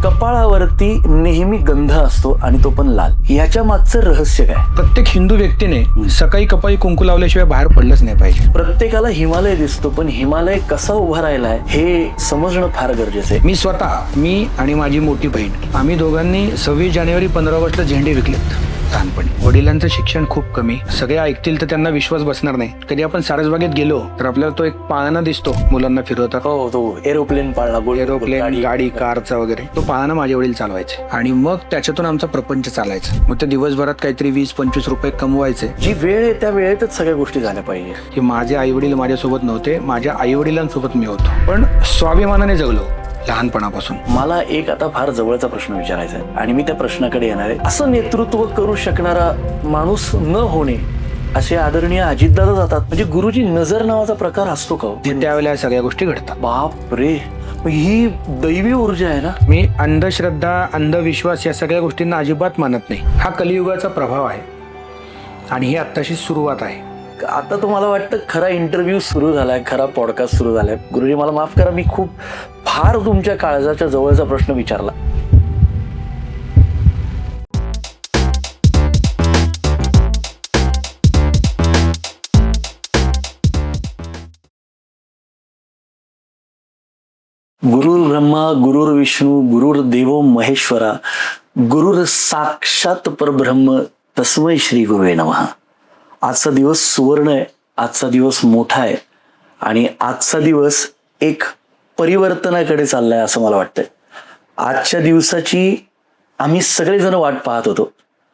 कपाळावरती नेहमी गंध असतो आणि तो पण लाल. याच्या मागचं रहस्य काय? प्रत्येक हिंदू व्यक्तीने सकाळी कपाळी कुंकू लावल्याशिवाय बाहेर पडलंच नाही पाहिजे. प्रत्येकाला हिमालय दिसतो, पण हिमालय कसा उभा राहिलाय हे समजणं फार गरजेचं आहे. मी आणि माझी मोठी बहीण आम्ही दोघांनी 26 जानेवारी 15 ऑगस्टला झेंडे विकलेत लहानपणी. वडिलांचं शिक्षण खूप कमी, सगळे ऐकतील तर त्यांना विश्वास बसणार नाही. कधी आपण सारसबागेत गेलो तर आपल्याला तो एक पाळणा दिसतो मुलांना फिरवतात. हो, तो एरोप्लेन पाळणा, एरोप्लेन, गाडी, कारचा वगैरे तो पाळणा माझे वडील चालवायचे आणि मग त्याच्यातून आमचा प्रपंच चालायचा. मग ते दिवसभरात काहीतरी 20-25 रुपये कमवायचे. जी वेळ आहे त्या वेळेतच सगळ्या गोष्टी झाल्या पाहिजे. की माझे आई वडील माझ्यासोबत नव्हते, माझ्या आई वडिलांसोबत मी होतो, पण स्वाभिमानाने जगलो लहानपणापासून. मला एक आता फार जवळचा प्रश्न विचारायचा आहे आणि मी त्या प्रश्नाकडे येणार आहे. असं नेतृत्व करू शकणारा माणूस न होणे असे आदरणीय अजितदादा जातात. म्हणजे गुरुजी नजर नावाचा प्रकार असतो का? त्यावेळेला सगळ्या गोष्टी घडतात. बाप रे, ही दैवी ऊर्जा आहे ना. मी अंधश्रद्धा, अंधविश्वास या सगळ्या गोष्टींना अजिबात मानत नाही. हा कलियुगाचा प्रभाव आहे आणि ही आत्ताशी सुरुवात आहे. आता तुम्हाला वाटतं खरा इंटरव्ह्यू सुरू झालाय, खरा पॉडकास्ट सुरू झालाय. गुरुजी मला माफ करा, मी फार तुमच्या काळजाच्या जवळचा प्रश्न विचारला. गुरुर् ब्रह्मा गुरुर्विष्णू गुरुर्देवो महेश्वरा गुरुर साक्षात परब्रह्म तस्मै श्री गुरुवे नमः. आजचा दिवस सुवर्ण आहे, आजचा दिवस मोठा आहे आणि आजचा दिवस एक परिवर्तनाकडे चाललाय असं मला वाटतंय. आजच्या दिवसाची आम्ही सगळेजण वाट पाहत होतो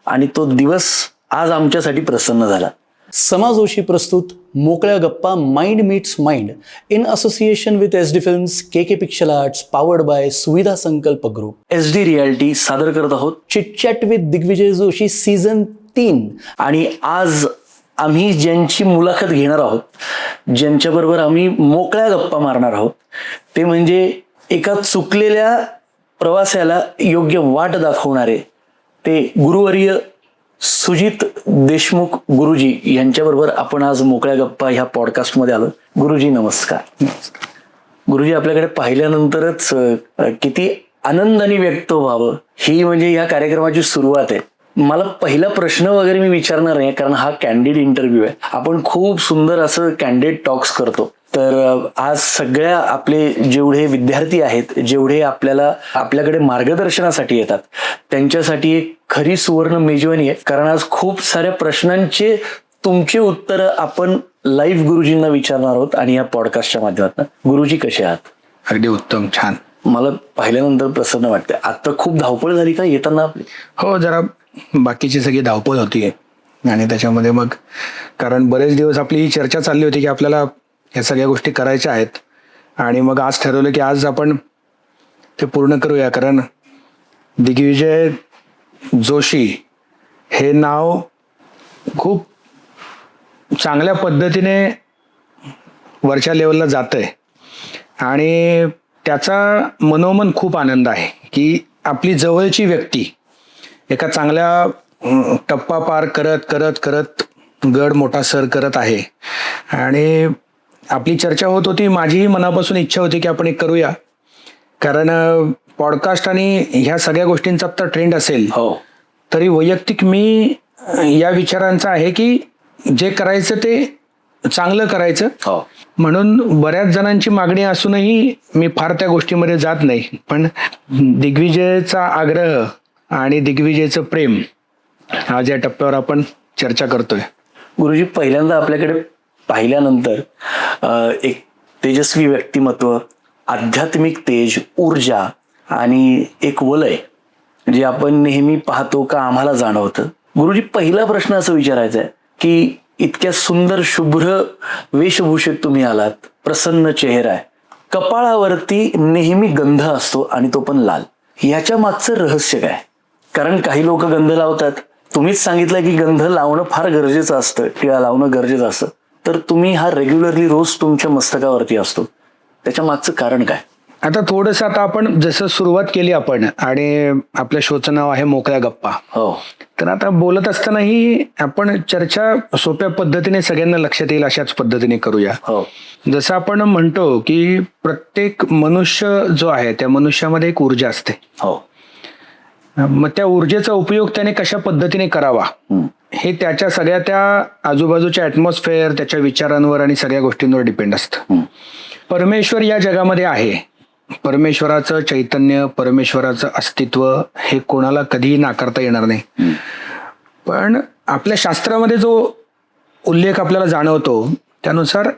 आणि तो दिवस आज आमच्यासाठी प्रसन्न झाला. समा जोशी प्रस्तुत मोकळ्या गप्पा mind meets mind in association with SD films, KK picture arts, powered by Suvidha Sankalp group. SD reality सादर करत आहोत chitchat with Digvijay Joshi season 3. आणि आज आम्ही ज्यांची मुलाखत घेणार आहोत, ज्यांच्याबरोबर आम्ही मोकळ्या गप्पा मारणार आहोत, ते म्हणजे एका चुकलेल्या प्रवासाला योग्य वाट दाखवणारे ते गुरुवर्य सुजित देशमुख गुरुजी यांच्याबरोबर आपण आज मोकळ्या गप्पा ह्या पॉडकास्टमध्ये आलो. गुरुजी नमस्कार. गुरुजी, आपल्याकडे पाहिल्यानंतरच किती आनंदाने व्यक्त व्हावं ही म्हणजे या कार्यक्रमाची सुरुवात आहे. मला पहिला प्रश्न वगैरे मी विचारणार नाही, कारण हा कॅन्डिड इंटरव्ह्यू आहे. आपण खूप सुंदर असं कॅन्डिड टॉक्स करतो. तर आज सगळ्या आपले जेवढे विद्यार्थी आहेत, जेवढे आपल्याकडे मार्गदर्शनासाठी येतात, त्यांच्यासाठी एक खरी सुवर्ण मेजवानी आहे. कारण आज खूप साऱ्या प्रश्नांचे तुमचे उत्तर आपण लाईव्ह गुरुजींना विचारणार आहोत आणि या पॉडकास्टच्या माध्यमातून. गुरुजी कसे आहात? अगदी उत्तम, छान. मला पाहिल्यानंतर प्रसन्न वाटते. आता खूप धावपळ झाली का येताना आपली? हो, जरा बाकीची सगळी धावपळ होती आणि त्याच्यामध्ये मग कारण बरेच दिवस आपली ही चर्चा चालली होती की आपल्याला या सगळ्या गोष्टी करायच्या आहेत आणि मग आज ठरवलं की आज आपण ते पूर्ण करूया. कारण दिग्विजय जोशी हे नाव खूप चांगल्या पद्धतीने वरच्या लेवलला जातंय आणि त्याचा मनोमन खूप आनंद आहे की आपली जवळची व्यक्ती एका चांगल्या टप्पा पार करत करत करत गड मोठा सर करत आहे. आणि आपली चर्चा होत होती, माझीही मनापासून इच्छा होती की आपण एक करूया. कारण पॉडकास्ट आणि ह्या सगळ्या गोष्टींचा तर ट्रेंड असेल, हो, तरी वैयक्तिक मी या विचारांचा आहे की जे करायचं ते चांगलं करायचं. हो, म्हणून बऱ्याच जणांची मागणी असूनही मी फार त्या गोष्टीमध्ये जात नाही. पण दिग्विजयचा आग्रह आणि दिग्विजयचं प्रेम आज या टप्प्यावर आपण चर्चा करतोय. गुरुजी, पहिल्यांदा आपल्याकडे पाहिल्यानंतर एक तेजस्वी व्यक्तिमत्व, आध्यात्मिक तेज, ऊर्जा आणि एक वलय जे आपण नेहमी पाहतो का आम्हाला जाणवतं. गुरुजी, पहिला प्रश्न असं विचारायचा आहे की इतक्या सुंदर शुभ्र वेशभूषेत तुम्ही आलात, प्रसन्न चेहरा आहे, कपाळावरती नेहमी गंध असतो आणि तो पण लाल. याच्या मागचं रहस्य काय? कारण काही लोक गंध लावतात, तुम्हीच सांगितलं की गंध लावणं फार गरजेचं असतं, टिळा लावणं गरजेचं असतं, तर तुम्ही हा रेग्युलरली रोज तुमच्या मस्तकावरती असतो, त्याच्या मागचं कारण काय? आता थोडंसं आता आपण जसं सुरुवात केली आपण आणि आपल्या शोचं नाव आहे मोकळ्या गप्पा. हो. तर आता बोलत असतानाही आपण चर्चा सोप्या पद्धतीने सगळ्यांना लक्षात येईल अशाच पद्धतीने करूया. हो. जसं आपण म्हणतो की प्रत्येक मनुष्य जो आहे त्या मनुष्यामध्ये एक ऊर्जा असते. हो. मग त्या ऊर्जेचा उपयोग त्याने कशा पद्धतीने करावा हे त्याच्या सगळ्या त्या आजूबाजूच्या ऍटमॉस्फेअर, त्याच्या विचारांवर आणि सगळ्या गोष्टींवर डिपेंड असतं. परमेश्वर या जगामध्ये आहे. परमेश्वराचं चैतन्य, परमेश्वराचं अस्तित्व हे कोणाला कधीही नाकारता येणार नाही. पण आपल्या शास्त्रामध्ये जो उल्लेख आपल्याला जाणवतो त्यानुसार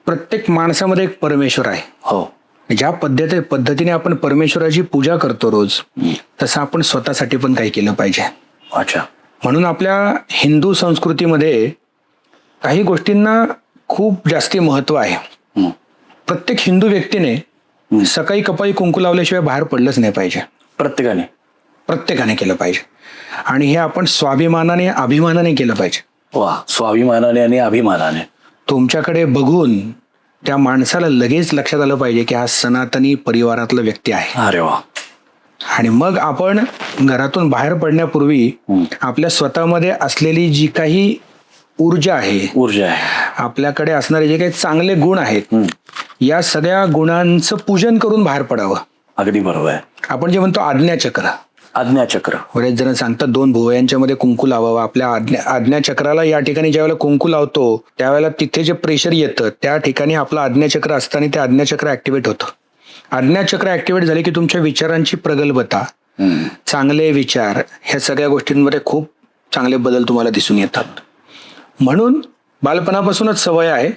प्रत्येक माणसामध्ये एक परमेश्वर आहे. हो. ज्या पद्धतीने आपण परमेश्वराची पूजा करतो रोज, तसं आपण स्वतःसाठी पण काही केलं पाहिजे. अच्छा. म्हणून आपल्या हिंदू संस्कृतीमध्ये काही गोष्टींना खूप जास्ती महत्व आहे. प्रत्येक हिंदू व्यक्तीने सकाळी कपाळी कुंकू लावल्याशिवाय बाहेर पडलंच नाही पाहिजे. प्रत्येकाने केलं पाहिजे. आणि हे आपण स्वाभिमानाने, अभिमानाने केलं पाहिजे. वा. स्वाभिमानाने आणि अभिमानाने. तुमच्याकडे बघून त्या माणसाला लगेच लक्षात आलं पाहिजे की हा सनातनी परिवारातला व्यक्ती आहे. अरे वा. आणि मग आपण घरातून बाहेर पडण्यापूर्वी आपल्या स्वतःमध्ये असलेली जी काही ऊर्जा आहे, आपल्याकडे असणारे जे काही चांगले गुण आहेत, या सगळ्या गुणांचं पूजन करून बाहेर पडावं. अगदी बरोबर आहे. आपण जे म्हणतो आज्ञाचक्र, बरेच जण सांगतात 2 भुवयांच्या मध्ये कुंकू लावावं. आपल्या आज्ञाचक्राला या ठिकाणी ज्यावेळेला कुंकू लावतो त्यावेळेला तिथे जे प्रेशर येतं त्या ठिकाणी आपलं आज्ञाचक्र असताना ते आज्ञाचक्र ऍक्टिव्हेट होतं. आज्ञाचक्र ऍक्टिव्हेट झाले की तुमच्या विचारांची प्रगल्भता, चांगले विचार, ह्या सगळ्या गोष्टींमध्ये खूप चांगले बदल तुम्हाला दिसून येतात. म्हणून बालपणापासूनच सवय आहे,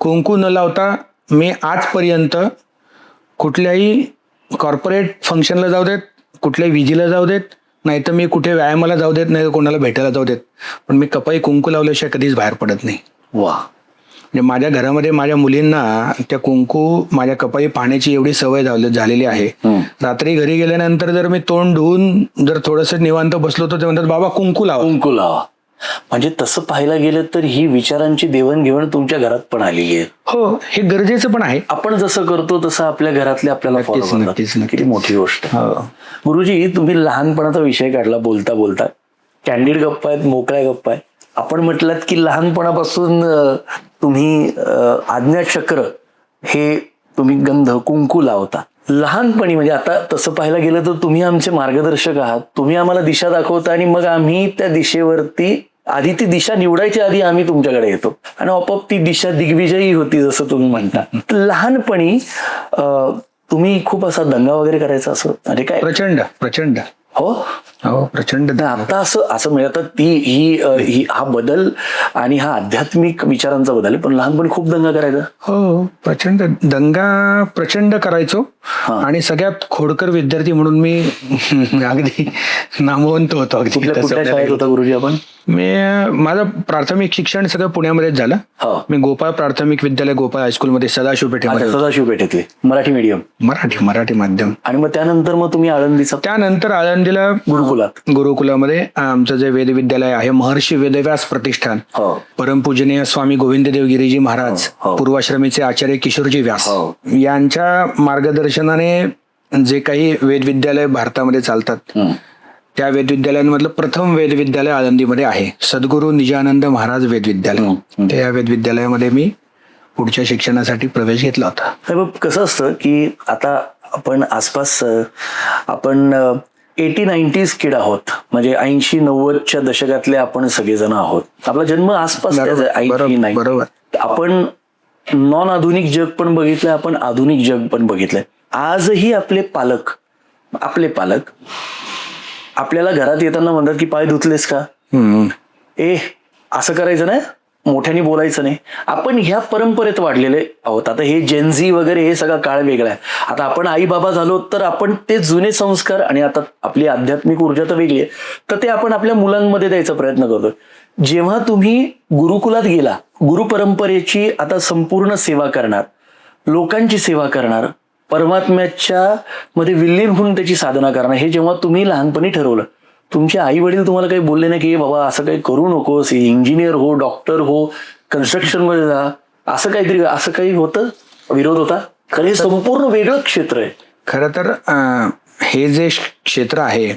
कुंकू न लावता मी आजपर्यंत कुठल्याही कॉर्पोरेट फंक्शनला जाऊ देत, कुठल्याही विधीला जाऊ देत, नाही तर मी कुठे व्यायामाला जाऊ देत, नाही तर कोणाला भेटायला जाऊ देत, पण मी कपाळी कुंकू लावल्याशिवाय कधीच बाहेर पडत नाही. वा. म्हणजे माझ्या घरामध्ये माझ्या मुलींना त्या कुंकू माझ्या कपाळी पाहण्याची एवढी सवय झालेली आहे. रात्री घरी गेल्यानंतर जर मी तोंड धुवून जर थोडंसं निवांत बसलो तर ते म्हणतात बाबा कुंकू लावा. म्हणजे तसं पाहायला गेलं तर ही विचारांची देवाणघेवाण तुमच्या घरात पण आलेली आहे. हो, हे गरजेचं पण आहे. आपण जसं करतो तसं आपल्या घरातले आपल्याला follow करतात. नक्कीच. किती मोठी गोष्ट. गुरुजी, तुम्ही लहानपणाचा विषय काढला बोलता बोलता. कॅन्डिड गप्पा आहेत, मोकळ्या गप्पा आहेत. आपण म्हटलात की लहानपणापासून तुम्ही आज्ञाचक्र हे तुम्ही गंध कुंकू लावता लहानपणी. म्हणजे आता तसं पाहायला गेलं तर तुम्ही आमचे मार्गदर्शक आहात. तुम्ही आम्हाला दिशा दाखवता आणि मग आम्ही त्या दिशेवरती आधी ती दिशा निवडायच्या आधी आम्ही तुमच्याकडे येतो आणि आपोआप ती दिशा दिग्विजयी होती जसं तुम्ही म्हणता. लहानपणी तुम्ही खूप असा दंगा वगैरे करायचा असं म्हणजे काय? प्रचंड. हो, प्रचंड. आता असं म्हणजे आता ही हा बदल आणि हा आध्यात्मिक विचारांचा बदल आहे, पण लहानपणी खूप दंगा करायचा. हो, प्रचंड करायचो. आणि सगळ्यात खोडकर विद्यार्थी म्हणून मी अगदी नामवंत होतो. कुठल्या शाळेत होता गुरुजी आपण? माझं प्राथमिक शिक्षण सगळं पुण्यामध्येच झालं. मी गोपाळ प्राथमिक विद्यालय, गोपाळ हायस्कूलमध्ये सदाशिव पेठेतली मराठी मीडियम, मराठी माध्यम. आणि मग त्यानंतर तुम्ही आळंदीचा? त्यानंतर आळंदीला गुरुकुलामध्ये आमचं जे वेद विद्यालय आहे, महर्षी वेदव्यास प्रतिष्ठान, परमपूजनीय स्वामी गोविंददेव गिरीजी महाराज, पूर्वाश्रमीचे आचार्य किशोरजी व्यास यांच्या मार्गदर्शनाने जे काही वेद विद्यालय भारतामध्ये चालतात त्या वेद विद्यालयांमधलं प्रथम वेद विद्यालय आळंदीमध्ये आहे, सद्गुरू निजानंद महाराज वेद विद्यालय. त्या वेद विद्यालयामध्ये मी पुढच्या शिक्षणासाठी प्रवेश घेतला होता. कसं असतं की आता आपण आसपास आपण 80-90s किड आहोत, म्हणजे 80-90च्या दशकातले आपण सगळेजण आहोत. आपला जन्म आसपास बरोबर. आपण नॉन आधुनिक जग पण बघितलंय, आपण आधुनिक जग पण बघितलंय. आजही आपले पालक आपल्याला घरात येताना म्हणतात की पाय धुतलेस का? असं करायचं नाही, मोठ्याने बोलायचं नाही. आपण ह्या परंपरेत वाढलेले आहोत. आता हे जेनझी वगैरे हे सगळा काळ वेगळा आहे. आता आपण आई बाबा झालो तर आपण ते जुने संस्कार आणि आता आपली आध्यात्मिक ऊर्जा तर वेगळी आहे, तर ते आपण आपल्या मुलांमध्ये द्यायचा प्रयत्न करतोय. जेव्हा तुम्ही गुरुकुलात गेला, गुरु परंपरेची आता संपूर्ण सेवा करणार, लोकांची सेवा करणार, परमात्म्याच्या मध्ये विलीन होऊन त्याची साधना करणार, हे जेव्हा तुम्ही लहानपणी ठरवलं, तुमचे आई वडील तुम्हाला काही बोलले नाही की बाबा असं काही करू नकोस, इंजिनियर हो, डॉक्टर हो, कन्स्ट्रक्शन मध्ये जा, असं काही होतं? विरोध होता? खरं हे संपूर्ण वेगळं क्षेत्र आहे. खरं तर हे जे क्षेत्र आहे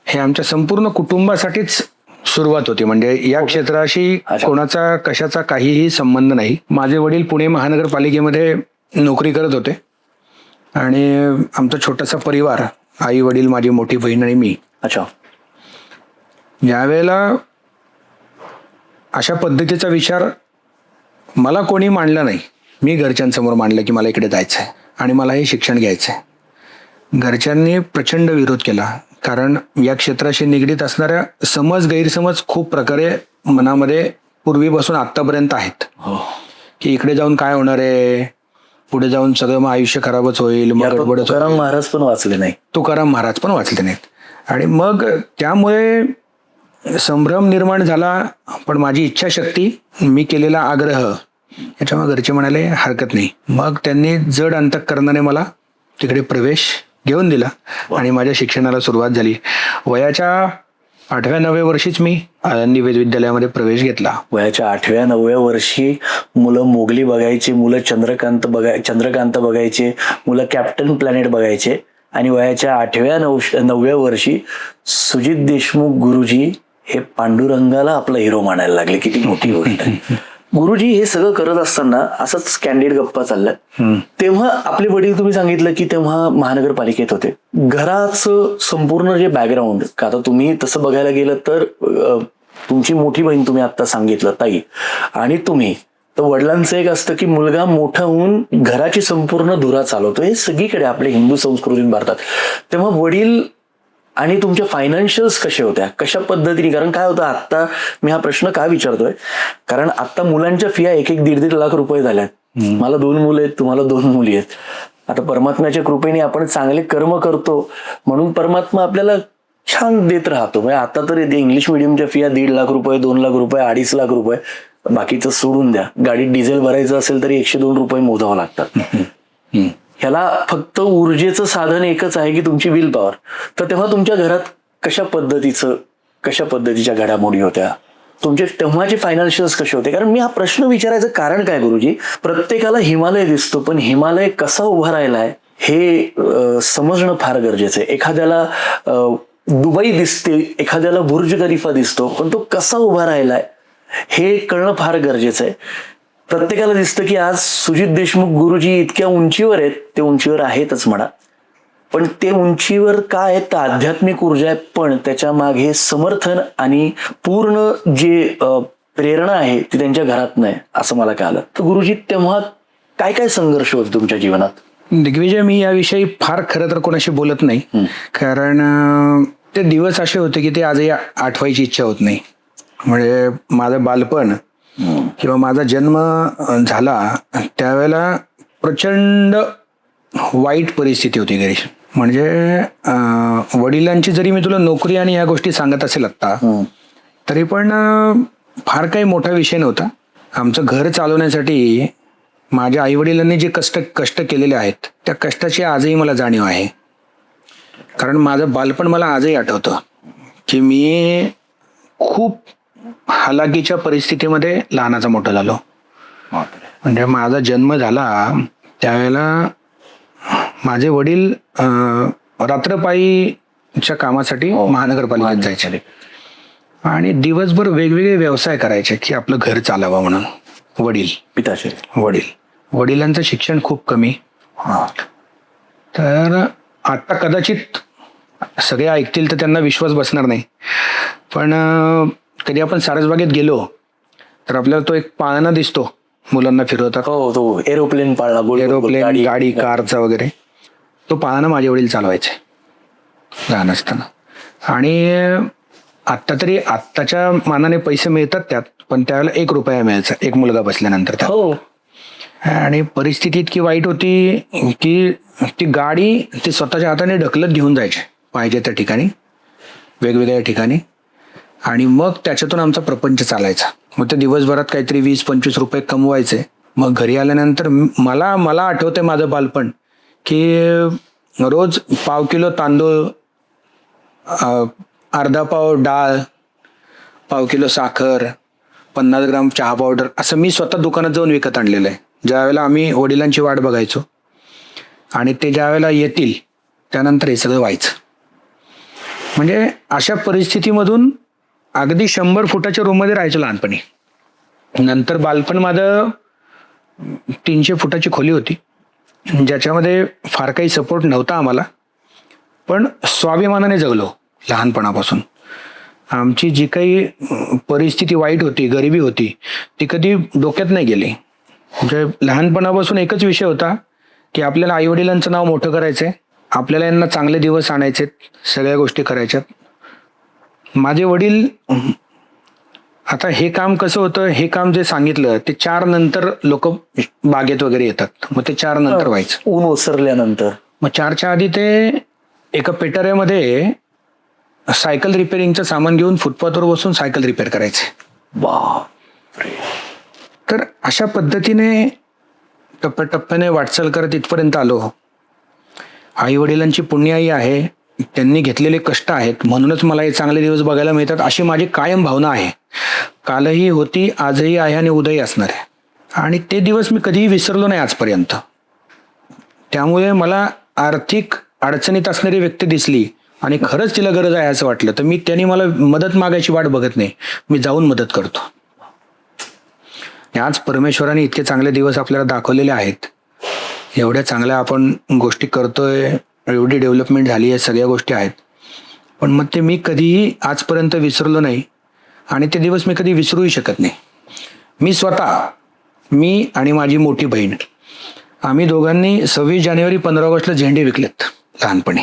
हे आमच्या संपूर्ण कुटुंबासाठीच सुरुवात होती. म्हणजे या क्षेत्राशी कोणाचा कशाचा काहीही संबंध नाही. माझे वडील पुणे महानगरपालिकेमध्ये नोकरी करत होते आणि आमचा छोटासा परिवार, आई वडील, माझी मोठी बहीण आणि मी. अच्छा. ज्यावेळेला अशा पद्धतीचा विचार मला कोणी मांडला नाही, मी घरच्यांसमोर मांडलं की मला इकडे जायचं आहे आणि मला हे शिक्षण घ्यायचं आहे. घरच्यांनी प्रचंड विरोध केला, कारण या क्षेत्राशी निगडीत असणाऱ्या समज गैरसमज खूप प्रकारे मनामध्ये पूर्वीपासून आत्तापर्यंत आहेत. की इकडे जाऊन काय होणार आहे, पुढे जाऊन सगळं मग आयुष्य खराबच होईल, मग गडबडच होईल. तुकाराम महाराज पण वाचले नाही. तुकाराम महाराज पण वाचले नाहीत. आणि मग त्यामुळे संभ्रम निर्माण झाला. पण माझी इच्छाशक्ती, मी केलेला आग्रह, याच्यामुळे घरचे म्हणाले हरकत नाही. मग त्यांनी जड अंतःकरणाने मला तिकडे प्रवेश घेऊन दिला आणि माझ्या शिक्षणाला सुरुवात झाली. वयाच्या 8व्या-9व्या वर्षीच मी आळंदी वेद विद्यालयामध्ये प्रवेश घेतला. वयाच्या 8व्या-9व्या वर्षी मुलं मोगली बघायची, मुलं चंद्रकांत बघायचे, मुलं कॅप्टन प्लॅनेट बघायचे आणि वयाच्या 8व्या-9व्या वर्षी सुजित देशमुख गुरुजी हे पांडुरंगाला आपला हिरो मानायला लागले. किती मोठी गोष्ट आहे. गुरुजी हे सगळं करत असताना असंच कॅन्डिड गप्पा चालल्या, तेव्हा आपले वडील, तुम्ही सांगितलं की तेव्हा महानगरपालिकेत होते. घराचं संपूर्ण जे बॅकग्राऊंड, का आता तुम्ही तसं बघायला गेलं तर तुमची मोठी बहीण तुम्ही आता सांगितलं ताई, आणि तुम्ही तर वडिलांचं एक असतं की मुलगा मोठा होऊन घराची संपूर्ण धुरा चालवतो. हे सगळीकडे आपल्या हिंदू संस्कृतीत भारतात. तेव्हा वडील आणि तुमच्या फायनान्शियल्स कशा होत्या, कशा पद्धतीने? कारण काय होतं, आता मी हा प्रश्न का विचारतोय, कारण आता मुलांच्या फिया 1-1, 1.5 लाख रुपये झाल्यात. मला 2 मुलं आहेत, तुम्हाला 2 मुली आहेत. आता परमात्म्याच्या कृपेने आपण चांगले कर्म करतो म्हणून परमात्मा आपल्याला छान देत राहतो. म्हणजे आता तर इंग्लिश मिडियमच्या फिया 1.5 लाख रुपये, 2 लाख रुपये, 2.5 लाख रुपये. बाकीचं सोडून द्या, गाडीत डिझेल भरायचं असेल तरी 102 रुपये मोजावं लागतात. ह्याला फक्त ऊर्जेचं साधन एकच आहे की तुमची विल पॉवर. तर तेव्हा तुमच्या घरात कशा पद्धतीच्या घडामोडी होत्या, तुमचे तेव्हाचे फायनान्शियल्स कसे होते? कारण मी हा प्रश्न विचारायचं कारण काय गुरुजी, प्रत्येकाला हिमालय दिसतो, पण हिमालय कसा उभा राहिलाय हे समजणं फार गरजेचं आहे. एखाद्याला दुबई दिसते, एखाद्याला बुर्ज खलिफा दिसतो, पण तो कसा उभा राहिलाय हे कळणं फार गरजेचं आहे. प्रत्येकाला दिसतं की आज सुजित देशमुख गुरुजी इतक्या उंचीवर आहेत, ते उंचीवर आहेतच म्हणा, पण ते उंचीवर काय आहेत तर आध्यात्मिक ऊर्जा आहे, पण त्याच्या मागे समर्थन आणि पूर्ण जे प्रेरणा आहे ती त्यांच्या घरात नाही, असं मला कळलं. तर गुरुजी तेव्हा काय काय संघर्ष होते तुमच्या जीवनात? दिग्विजय, मी याविषयी फार खरं तर कोणाशी बोलत नाही, कारण ते दिवस असे होते की ते आजही आठवायची इच्छा होत नाही. म्हणजे माझं बालपण किंवा माझा जन्म झाला त्यावेळेला प्रचंड वाईट परिस्थिती होती घरी. म्हणजे वडिलांची जरी मी तुला नोकरी आणि या गोष्टी सांगत असेल आत्ता, तरी पण फार काही मोठा विषय नव्हता. आमचं घर चालवण्यासाठी माझ्या आईवडिलांनी जे कष्ट केलेले आहेत त्या कष्टाची आजही मला जाणीव आहे. कारण माझं बालपण मला आजही आठवतं की मी खूप हालाकीच्या परिस्थितीमध्ये लहानाचा मोठा झालो. म्हणजे माझा जन्म झाला त्यावेळेला माझे वडील रात्रपाळीच्या कामासाठी महानगरपालिकेत जायचे आणि दिवसभर वेगवेगळे व्यवसाय करायचे की आपलं घर चालावं म्हणून. वडिलांचं शिक्षण खूप कमी. तर आता कदाचित सगळे ऐकतील तर त्यांना विश्वास बसणार नाही, पण कधी आपण सारसबागेत गेलो तर आपल्याला तो एक पाळणा दिसतो मुलांना फिरवतात. हो, तो एरोप्लेन पाळणा, एरोप्लेन, गाडी, कारचा वगैरे, तो पाळणा माझे वडील चालवायचे लहान असताना. आणि आत्ता तरी आत्ताच्या मानाने पैसे मिळतात त्यात, पण त्यावेळेला 1 रुपया मिळायचा एक मुलगा बसल्यानंतर त्यात. हो. आणि परिस्थिती इतकी वाईट होती की ती गाडी ती स्वतःच्या हाताने ढकलत घेऊन जायचे पाहिजे त्या ठिकाणी, वेगवेगळ्या ठिकाणी, आणि मग त्याच्यातून आमचा प्रपंच चालायचा. मग ते दिवसभरात काहीतरी 20-25 रुपये कमवायचे. मग घरी आल्यानंतर मला आठवतंय माझं बालपण की रोज 1/2 किलो तांदूळ, अर्धा पाव डाळ, 1/2 किलो साखर, 50 ग्राम चहा पावडर असं मी स्वतः दुकानात जाऊन विकत आणलेलं आहे. ज्यावेळेला आम्ही वडिलांची वाट बघायचो आणि ते ज्या वेळेला येतील त्यानंतर हे सगळं व्हायचं. म्हणजे अशा परिस्थितीमधून अगदी 100 फुटाच्या रूममध्ये राहायचो लहानपणी. नंतर बालपण माझं 300 फुटाची खोली होती, ज्याच्यामध्ये फार काही सपोर्ट नव्हता आम्हाला, पण स्वाभिमानाने जगलो लहानपणापासून. आमची जी काही परिस्थिती वाईट होती, गरिबी होती, ती कधी डोक्यात नाही गेली. म्हणजे लहानपणापासून एकच विषय होता की आपल्याला आईवडिलांचं नाव मोठं करायचंय, आपल्याला यांना चांगले दिवस आणायचेत, सगळ्या गोष्टी करायच्यात. माझे वडील, आता हे काम कसं होतं, हे काम जे सांगितलं ते 4 नंतर लोक बागेत वगैरे येतात, मग ते 4 नंतर व्हायचं. ऊन ओसरल्यानंतर मग 4च्या आधी ते एका पेटाऱ्यामध्ये सायकल रिपेअरिंगचं सामान घेऊन फुटपाथवर बसून सायकल रिपेअर करायचे. बापरे. तर अशा पद्धतीने टप्प्याटप्प्याने वाटचाल करत इथपर्यंत आलो. आई वडिलांची पुण्याई आहे, त्यांनी घेतलेले कष्ट आहेत, म्हणूनच मला हे चांगले दिवस बघायला मिळतात, अशी माझी कायम भावना आहे. कालही होती, आजही आहे आणि उद्याही असणार आहे. आणि ते दिवस मी कधीही विसरलो नाही आजपर्यंत. त्यामुळे मला आर्थिक अडचणीत असणारी व्यक्ती दिसली आणि खरंच तिला गरज आहे असं वाटलं तर मी त्यांनी मला मदत मागायची वाट बघत नाही, मी जाऊन मदत करतो. आज परमेश्वराने इतके चांगले दिवस आपल्याला दाखवलेले आहेत, एवढ्या चांगल्या आपण गोष्टी करतोय, एवढी डेव्हलपमेंट झाली आहे, सगळ्या गोष्टी आहेत, पण मग ते मी कधीही आजपर्यंत विसरलो नाही आणि ते दिवस मी कधी विसरूही शकत नाही. मी स्वतः, मी आणि माझी मोठी बहीण, आम्ही दोघांनी 26 जानेवारी 15 ऑगस्टला झेंडे विकलेत लहानपणी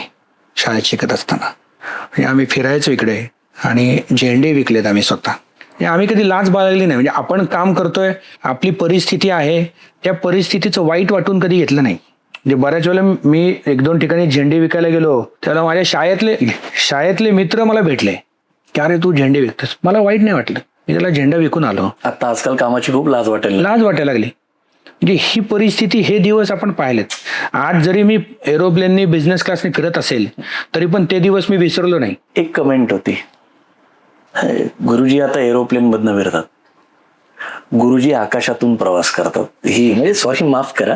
शाळेत शिकत असताना. म्हणजे आम्ही फिरायचो इकडे आणि झेंडे विकलेत आम्ही स्वतः. म्हणजे आम्ही कधी लाज बाळगली नाही. म्हणजे आपण काम करतोय, आपली परिस्थिती आहे, त्या परिस्थितीचं वाईट वाटून कधी घेतलं नाही. म्हणजे बऱ्याच वेळेला मी 1-2 ठिकाणी झेंडे विकायला गेलो, त्याला माझ्या शाळेतले मित्र मला भेटले की अरे तू झेंडे विकतोस. मला वाईट नाही वाटलं, मी त्याला झेंडा विकून आलो. आता आजकाल कामाची खूप लाज वाटायला लागली. म्हणजे ही परिस्थिती, हे दिवस आपण पाहिलेत. आज जरी मी एरोप्लेननी बिझनेस क्लासने फिरत असेल तरी पण ते दिवस मी विसरलो नाही. एक कमेंट होती, गुरुजी आता एरोप्लेन मधनं फिरतात, गुरुजी आकाशातून प्रवास करतात. ही म्हणजे सॉरी माफ करा,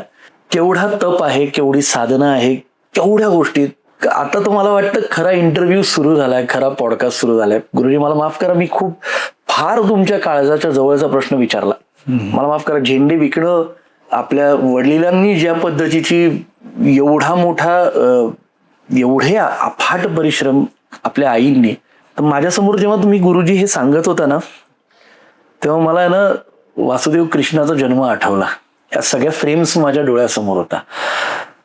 केवढा तप आहे, केवढी साधना आहे, केवढ्या गोष्टी. आता तर मला वाटतं खरा इंटरव्ह्यू सुरू झालाय, खरा पॉडकास्ट सुरू झालाय. गुरुजी मला माफ करा, मी फार तुमच्या काळजाच्या जवळचा प्रश्न विचारला, मला माफ करा. झेंडे विकणं, आपल्या वडिलांनी ज्या पद्धतीची एवढे अफाट परिश्रम आपल्या आईंनी, तर माझ्यासमोर जेव्हा तुम्ही गुरुजी हे सांगत होता ना, तेव्हा मला ना वासुदेव कृष्णाचा जन्म आठवला. या सगळ्या फ्रेम्स माझ्या डोळ्यासमोर होता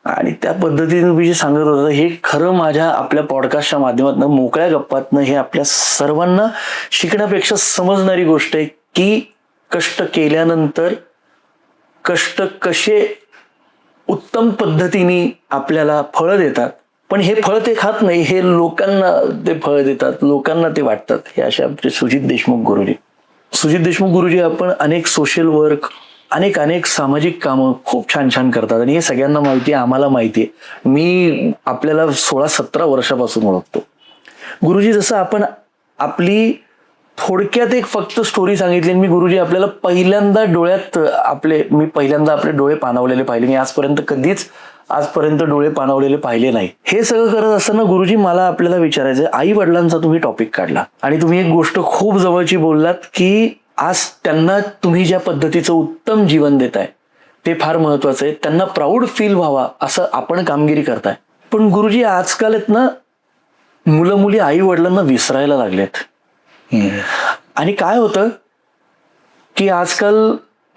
आणि त्या पद्धतीने तुम्ही जे सांगत होता हे खरं माझ्या आपल्या पॉडकास्टच्या माध्यमातून, मोकळ्या गप्पातनं हे आपल्या सर्वांना शिकण्यापेक्षा समजणारी गोष्ट आहे की कष्ट केल्यानंतर कष्ट कसे उत्तम पद्धतीने आपल्याला फळं देतात. पण हे फळ ते खात नाही, हे लोकांना ते फळ देतात, लोकांना ते वाटतात. हे असे आमचे सुजित देशमुख गुरुजी आपण अनेक सोशल वर्क, अनेक सामाजिक कामं खूप छान छान करतात आणि हे सगळ्यांना माहिती आहे, आम्हाला माहिती आहे. मी आपल्याला 16-17 वर्षापासून ओळखतो. गुरुजी, जसं आपण आपली थोडक्यात एक फक्त स्टोरी सांगितली, मी गुरुजी आपल्याला पहिल्यांदा आपले डोळे पाणावलेले पाहिले. मी आजपर्यंत डोळे पाणावलेले पाहिले नाही. हे सगळं करत असताना गुरुजी मला आपल्याला विचारायचं, आई वडिलांचा तुम्ही टॉपिक काढला आणि तुम्ही एक गोष्ट खूप जवळची बोललात की आज त्यांना तुम्ही ज्या पद्धतीचं उत्तम जीवन देताय ते फार महत्वाचं आहे, त्यांना प्राऊड फील व्हावा असं आपण कामगिरी करताय. पण गुरुजी आजकाल आहेत ना, मुलं मुली आई वडिलांना विसरायला लागलेत. आणि काय होतं की आजकाल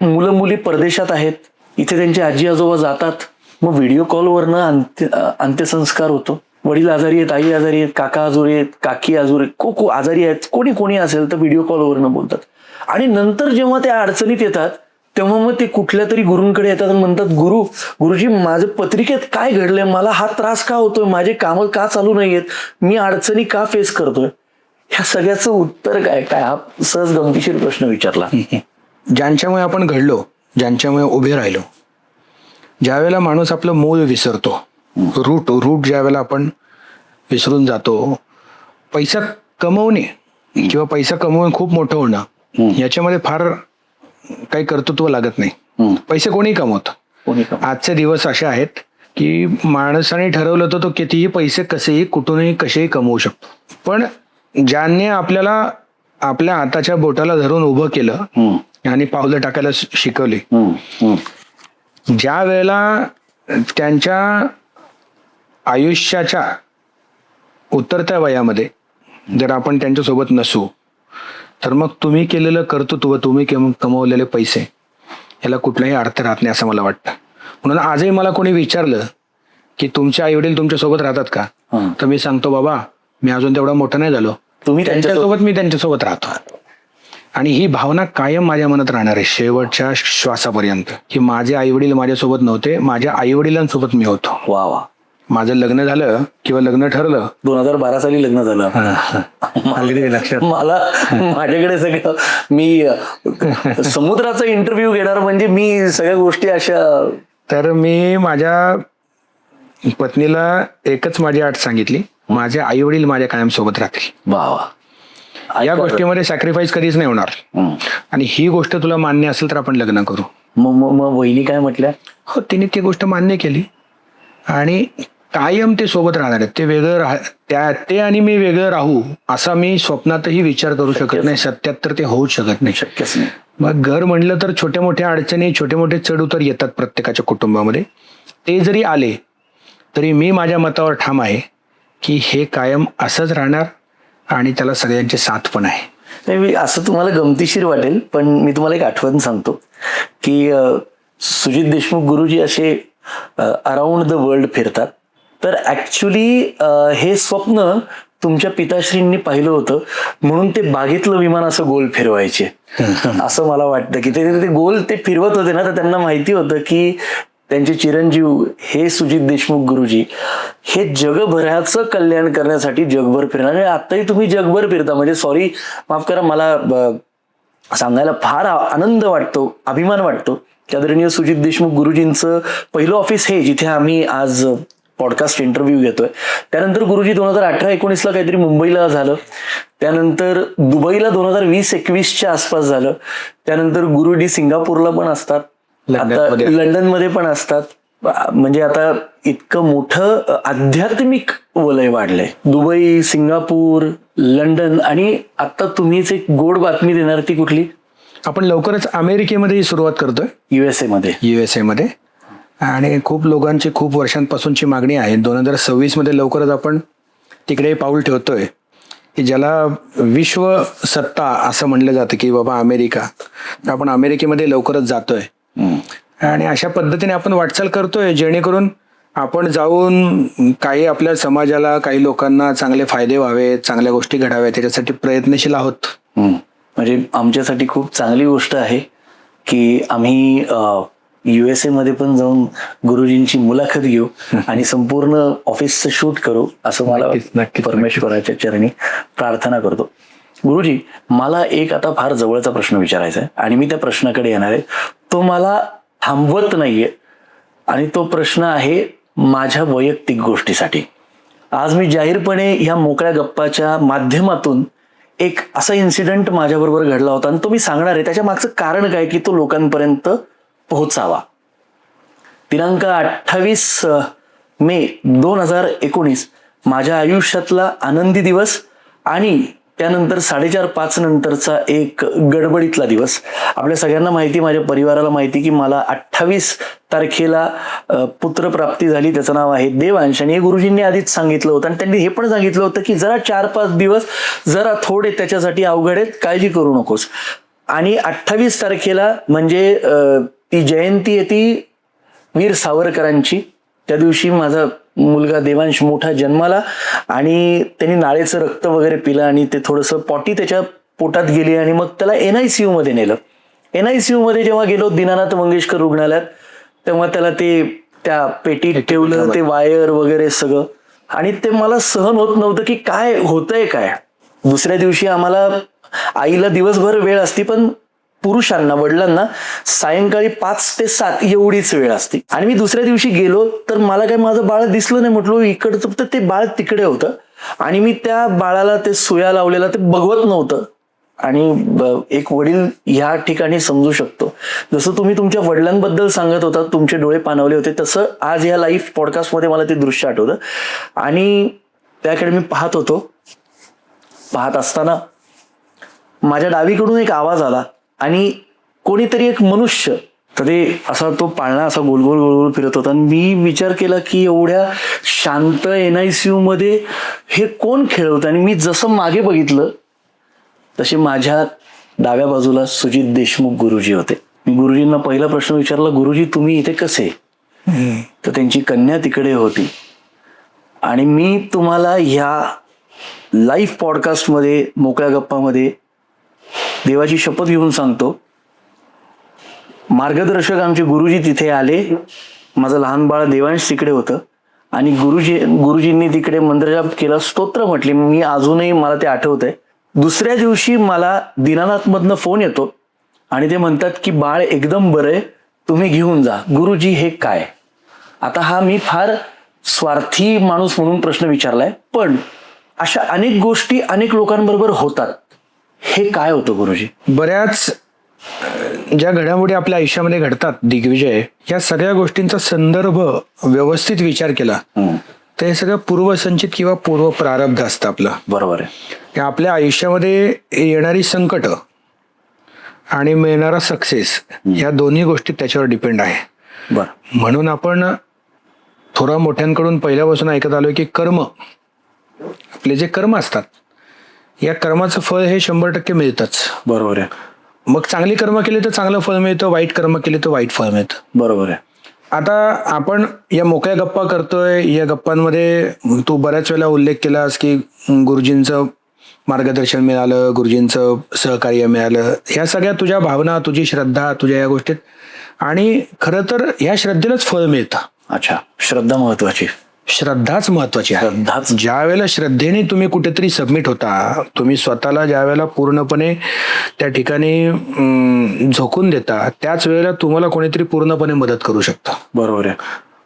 मुलं मुली परदेशात आहेत, इथे त्यांचे आजी आजोबा जातात, मग व्हिडिओ कॉलवरनं अंत्यसंस्कार होतो. वडील आजारी आहेत, आई आजारी आहेत, काका आजारी आहेत, काकी आजारी आहेत, कोणी असेल तर व्हिडिओ कॉलवरनं बोलतात. आणि नंतर जेव्हा त्या अडचणीत येतात तेव्हा मग ते कुठल्या तरी गुरूंकडे येतात आणि म्हणतात, गुरुजी माझं पत्रिकेत काय घडलंय, मला हा त्रास का होतोय, माझे कामं का चालू नाहीयेत, मी अडचणी का फेस करतोय. ह्या सगळ्याचं उत्तर काय हा सहज गमतीशीर प्रश्न विचारला. ज्यांच्यामुळे आपण घडलो, ज्यांच्यामुळे उभे राहिलो, ज्या वेळेला माणूस आपलं मूळ विसरतो, रूट ज्या वेळेला आपण विसरून जातो, पैसा कमवणे किंवा पैसा कमवून खूप मोठं होणं याच्यामध्ये फार काही कर्तृत्व लागत नाही. पैसे कोणी कमवतं. आजचे दिवस असे आहेत की माणसाने ठरवलं तर तो कितीही पैसे कसेही कुठूनही कसेही कमवू शकतो. पण ज्यांनी आपल्याला आपल्या हाताच्या बोटाला धरून उभं केलं आणि पावलं टाकायला शिकवले, ज्या वेळेला त्यांच्या आयुष्याच्या उतरत्या वयामध्ये जर आपण त्यांच्यासोबत नसू, तर मग तुम्ही केलेलं कर्तृत्व, तुम्ही कमवलेले पैसे याला कुठलाही अर्थ राहत नाही असं मला वाटतं. म्हणून आजही मला कोणी विचारलं की तुमचे आई वडील तुमच्यासोबत राहतात का, तर मी सांगतो बाबा मी अजून तेवढा मोठा नाही झालो, तुम्ही त्यांच्यासोबत मी त्यांच्यासोबत राहतो. आणि ही भावना कायम माझ्या मनात राहणार आहे शेवटच्या श्वासापर्यंत, की माझे आई वडील माझ्यासोबत नव्हते, माझ्या आई वडिलांसोबत मी होतो. वा वा. माझं लग्न झालं किंवा लग्न ठरलं 2012 साली लग्न झालं. अगदी लक्षात. मला माझ्याकडे सगळं मी समुद्राचा इंटरव्ह्यू घेणार म्हणजे मी सगळ्या गोष्टी अशा. तर मी माझ्या पत्नीला एकच माझी अट सांगितली, माझे आई वडील माझ्या कायम सोबत राहतील. वा वा. या गोष्टीमध्ये सॅक्रिफाईस कधीच नाही होणार. आणि ही गोष्ट तुला मान्य असेल तर आपण लग्न करू. मग वहिनी काय म्हटल्या? हो, तिने ती गोष्ट मान्य केली आणि कायम ते सोबत राहणार आहेत. ते वेगळं ते आणि मी वेगळं राहू असा मी स्वप्नातही विचार करू शकत नाही. सत्यात तर ते होऊच शकत नाही. शक्यच नाही. मग घर म्हणलं तर छोट्या मोठ्या अडचणी, छोटे मोठे चढ उतार येतात प्रत्येकाच्या कुटुंबामध्ये. ते जरी आले तरी मी माझ्या मतावर ठाम आहे की हे कायम असंच राहणार आणि त्याला सगळ्यांची साथ पण आहे. नाही, असं तुम्हाला गमतीशीर वाटेल पण मी तुम्हाला एक आठवण सांगतो की सुजित देशमुख गुरुजी असे अराउंड द वर्ल्ड फिरतात. तर ऍक्च्युली हे स्वप्न तुमच्या पिताश्रींनी पाहिलं होतं म्हणून ते बागेतलं विमान असं गोल फिरवायचे असं मला वाटतं. की ते गोल ते फिरवत होते ना, तर त्यांना माहिती होतं की त्यांचे चिरंजीव हे सुजित देशमुख गुरुजी हे जगभराचं कल्याण करण्यासाठी जगभर फिरणार. आणि आताही तुम्ही जगभर फिरता म्हणजे सॉरी माफ करा, मला सांगायला फार आनंद वाटतो, अभिमान वाटतो की आदरणीय सुजित देशमुख गुरुजींचं पहिलं ऑफिस हे जिथे आम्ही आज पॉडकास्ट इंटरव्ह्यू घेतोय. त्यानंतर गुरुजी 2018-19 काहीतरी मुंबईला झालं, त्यानंतर दुबईला 2020-21च्या आसपास झालं, त्यानंतर गुरुजी सिंगापूरला पण असतात, आता लंडनमध्ये पण असतात. म्हणजे आता इतकं मोठं आध्यात्मिक वलय वाढलंय. दुबई, सिंगापूर, लंडन आणि आता तुम्हीच एक गोड बातमी देणार, ती कुठली? आपण लवकरच अमेरिकेमध्ये सुरुवात करतोय, USA मध्ये. आणि खूप लोकांची खूप वर्षांपासूनची मागणी आहे. 2026 मध्ये लवकरच आपण तिकडे पाऊल ठेवतोय की ज्याला विश्व सत्ता असं म्हणलं जातं की बाबा अमेरिका. आपण अमेरिकेमध्ये लवकरच जातोय आणि अशा पद्धतीने आपण वाटचाल करतोय जेणेकरून आपण जाऊन काही आपल्या समाजाला, काही लोकांना चांगले फायदे व्हावे, चांगल्या गोष्टी घडाव्या त्याच्यासाठी प्रयत्नशील आहोत. म्हणजे आमच्यासाठी खूप चांगली गोष्ट आहे की आम्ही USA मध्ये पण जाऊन गुरुजींची मुलाखत घेऊ आणि संपूर्ण ऑफिसचं शूट करू असं मला परमेश्वराच्या चरणी प्रार्थना करतो. गुरुजी, मला एक आता फार जवळचा प्रश्न विचारायचा आहे आणि मी त्या प्रश्नाकडे येणार आहे. तो मला थांबवत नाहीये आणि तो प्रश्न आहे माझ्या वैयक्तिक गोष्टीसाठी. आज मी जाहीरपणे ह्या मोकळ्या गप्पाच्या माध्यमातून एक असा इन्सिडेंट माझ्याबरोबर घडला होता आणि तो मी सांगणार आहे. त्याच्या मागचं कारण काय की तो लोकांपर्यंत पोहोचावा. दिनांक 28 मे 2019 माझ्या आयुष्यातला आनंदी दिवस आणि त्यानंतर 4:30-5 नंतरचा एक गडबडीतला दिवस. आपल्या सगळ्यांना माहिती, माझ्या परिवाराला माहिती की मला 28 तारखेला पुत्रप्राप्ती झाली. त्याचं नाव आहे देवांश आणि हे गुरुजींनी आधीच सांगितलं होतं आणि त्यांनी हे पण सांगितलं होतं की जरा 4-5 दिवस जरा थोडे त्याच्यासाठी अवघड आहेत, काळजी करू नकोस. आणि 28 तारखेला म्हणजे ती जयंती आहे ती वीर सावरकरांची. त्या दिवशी माझा मुलगा देवांश मोठा जन्माला आणि त्यांनी नाळेचं रक्त वगैरे पिलं आणि ते थोडंसं पॉटी त्याच्या पोटात गेली आणि मग त्याला NICU मध्ये नेलं. NICU मध्ये जेव्हा गेलो दीनानाथ मंगेशकर रुग्णालयात, तेव्हा त्याला ते त्या पेटीत ठेवलं, ते वायर वगैरे सगळं, आणि ते मला सहन होत नव्हतं की काय होतंय काय. दुसऱ्या दिवशी आम्हाला आईला दिवसभर वेळ असती पण पुरुषांना, वडिलांना सायंकाळी 5 ते 7 एवढीच वेळ असते. आणि मी दुसऱ्या दिवशी गेलो तर मला काय माझं बाळ दिसलं नाही. म्हटलो इकडचं, तर ते बाळ तिकडे होतं आणि मी त्या बाळाला ते सुया लावलेला ते बघवत नव्हतं. आणि एक वडील ह्या ठिकाणी समजू शकतो. जसं तुम्ही तुमच्या वडिलांबद्दल सांगत होता, तुमचे डोळे पाणावले होते, तसं आज ह्या लाईव्ह पॉडकास्टमध्ये मला ते दृश्य आठवतं. आणि त्याकडे मी पाहत होतो. पाहत असताना माझ्या डावीकडून एक आवाज आला आणि कोणीतरी एक मनुष्य, तर ते असा तो पाळणा असा गोलगोल गोलगोल फिरत होता. आणि मी विचार केला की एवढ्या शांत NICU मध्ये हे कोण खेळवतं. आणि मी जसं मागे बघितलं तसे माझ्या डाव्या बाजूला सुजित देशमुख गुरुजी होते. मी गुरुजींना पहिला प्रश्न विचारला, गुरुजी तुम्ही इथे कसे? तर त्यांची कन्या तिकडे होती. आणि मी तुम्हाला ह्या लाईव्ह पॉडकास्टमध्ये, मोकळ्या गप्पामध्ये देवाची शपथ घेऊन सांगतो, मार्गदर्शक आमचे गुरुजी तिथे आले. माझं लहान बाळ देवांश तिकडे होतं आणि गुरुजींनी तिकडे मंत्रजाप केला, स्तोत्र म्हटले. मी अजूनही मला ते आठवतंय. दुसऱ्या दिवशी मला दीनानाथमधनं फोन येतो आणि ते म्हणतात की बाळ एकदम बरं आहे, तुम्ही घेऊन जा. गुरुजी हे काय? आता हा मी फार स्वार्थी माणूस म्हणून प्रश्न विचारलाय, पण अशा अनेक गोष्टी अनेक लोकांबरोबर होतात. हे काय होतं गुरुजी? बऱ्याच ज्या घडामोडी आपल्या आयुष्यामध्ये घडतात दिग्विजय, या सगळ्या गोष्टींचा संदर्भ व्यवस्थित विचार केला तर हे सगळं पूर्वसंचित किंवा पूर्व प्रारब्ध असतं आपलं. बरोबर आहे. की आपल्या आयुष्यामध्ये येणारी संकट आणि मिळणारा सक्सेस या दोन्ही गोष्टी त्याच्यावर डिपेंड आहे. बरं. म्हणून आपण थोडा मोठ्यांकडून पहिल्यापासून ऐकत आलोय की कर्म, आपले जे कर्म असतात, या कर्माचं फळ हे 100% मिळतंच. बरोबर आहे. मग चांगली कर्म केली तर चांगलं फळ मिळतं, वाईट कर्म केली तर वाईट फळ मिळतं. बरोबर आहे. आता आपण या मोकळ्या गप्पा करतोय, या गप्पांमध्ये तू बऱ्याच वेळेला उल्लेख केलास की गुरुजींचं मार्गदर्शन मिळालं, गुरुजींचं सहकार्य मिळालं. ह्या सगळ्या तुझ्या भावना, तुझी श्रद्धा, तुझ्या या गोष्टीत, आणि खरं तर ह्या श्रद्धेलाच फळ मिळतं. अच्छा, श्रद्धा महत्वाची. श्रद्धाच महत्वाची आहे. श्रद्धाच. ज्या वेळेला श्रद्धेने तुम्ही कुठेतरी सबमिट होता, तुम्ही स्वतःला ज्या वेळेला पूर्णपणे त्या ठिकाणी झोकून देता, त्याच वेळेला तुम्हाला कोणीतरी पूर्णपणे मदत करू शकतं. बरोबर आहे.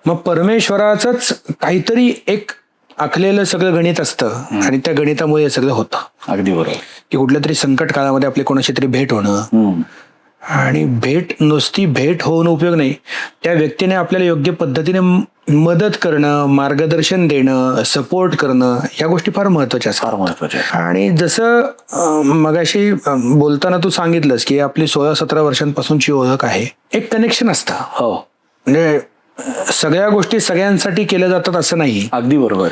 मग परमेश्वराचंच काहीतरी एक आखलेलं सगळं गणित असतं आणि त्या गणितामुळे हे सगळं होतं. अगदी बरोबर. की कुठल्या तरी संकट काळामध्ये आपली कोणाशी तरी भेट होणं, आणि भेट नुसती भेट होऊन उपयोग नाही, त्या व्यक्तीने आपल्याला योग्य पद्धतीने मदत करणं, मार्गदर्शन देणं, सपोर्ट करणं, या गोष्टी फार महत्वाच्या असतात. फार महत्वाच्या. आणि जसं मगाशी बोलताना तू सांगितलंस की आपली 16-17 वर्षांपासूनची ओळख आहे, एक कनेक्शन असतं. हो, म्हणजे सगळ्या गोष्टी सगळ्यांसाठी केल्या जातात असं नाही. अगदी बरोबर.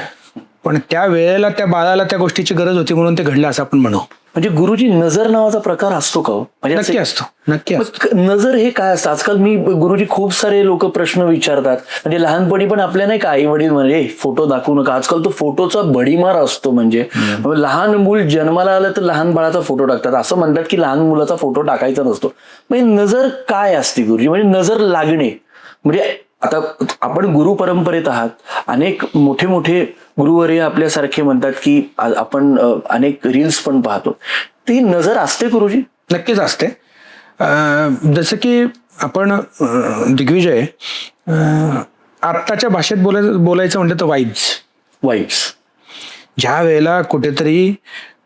पण त्या वेळेला त्या बाळाला त्या गोष्टीची गरज होती म्हणून ते घडलं असं आपण म्हणू. म्हणजे गुरुजी, नजर नावाचा प्रकार असतो का? म्हणजे नक्की असतो, नक्की असतो. नजर हे काय असतं? आजकाल मी गुरुजी खूप सारे लोक प्रश्न विचारतात. म्हणजे लहानपणी पण आपल्या नाही का आई वडील म्हणजे फोटो दाखवू नका, आजकाल तो फोटोचा भडीमार असतो. म्हणजे लहान मूल जन्माला आलं तर लहान बाळाचा फोटो टाकतात. असं म्हणतात की लहान मुलाचा फोटो टाकायचा नसतो. म्हणजे नजर काय असते गुरुजी? म्हणजे नजर लागणे म्हणजे, आता आपण गुरु परंपरेत आहात, अनेक मोठे मोठे गुरुवर्य आपल्यासारखे म्हणतात की आपण अनेक रील्स पण पाहतो, ती नजर असते गुरुजी? नक्कीच असते. जसं की आपण दिग्विजय आत्ताच्या भाषेत बोलायचं म्हटलं तर वाईब्स. ज्या वेळेला कुठेतरी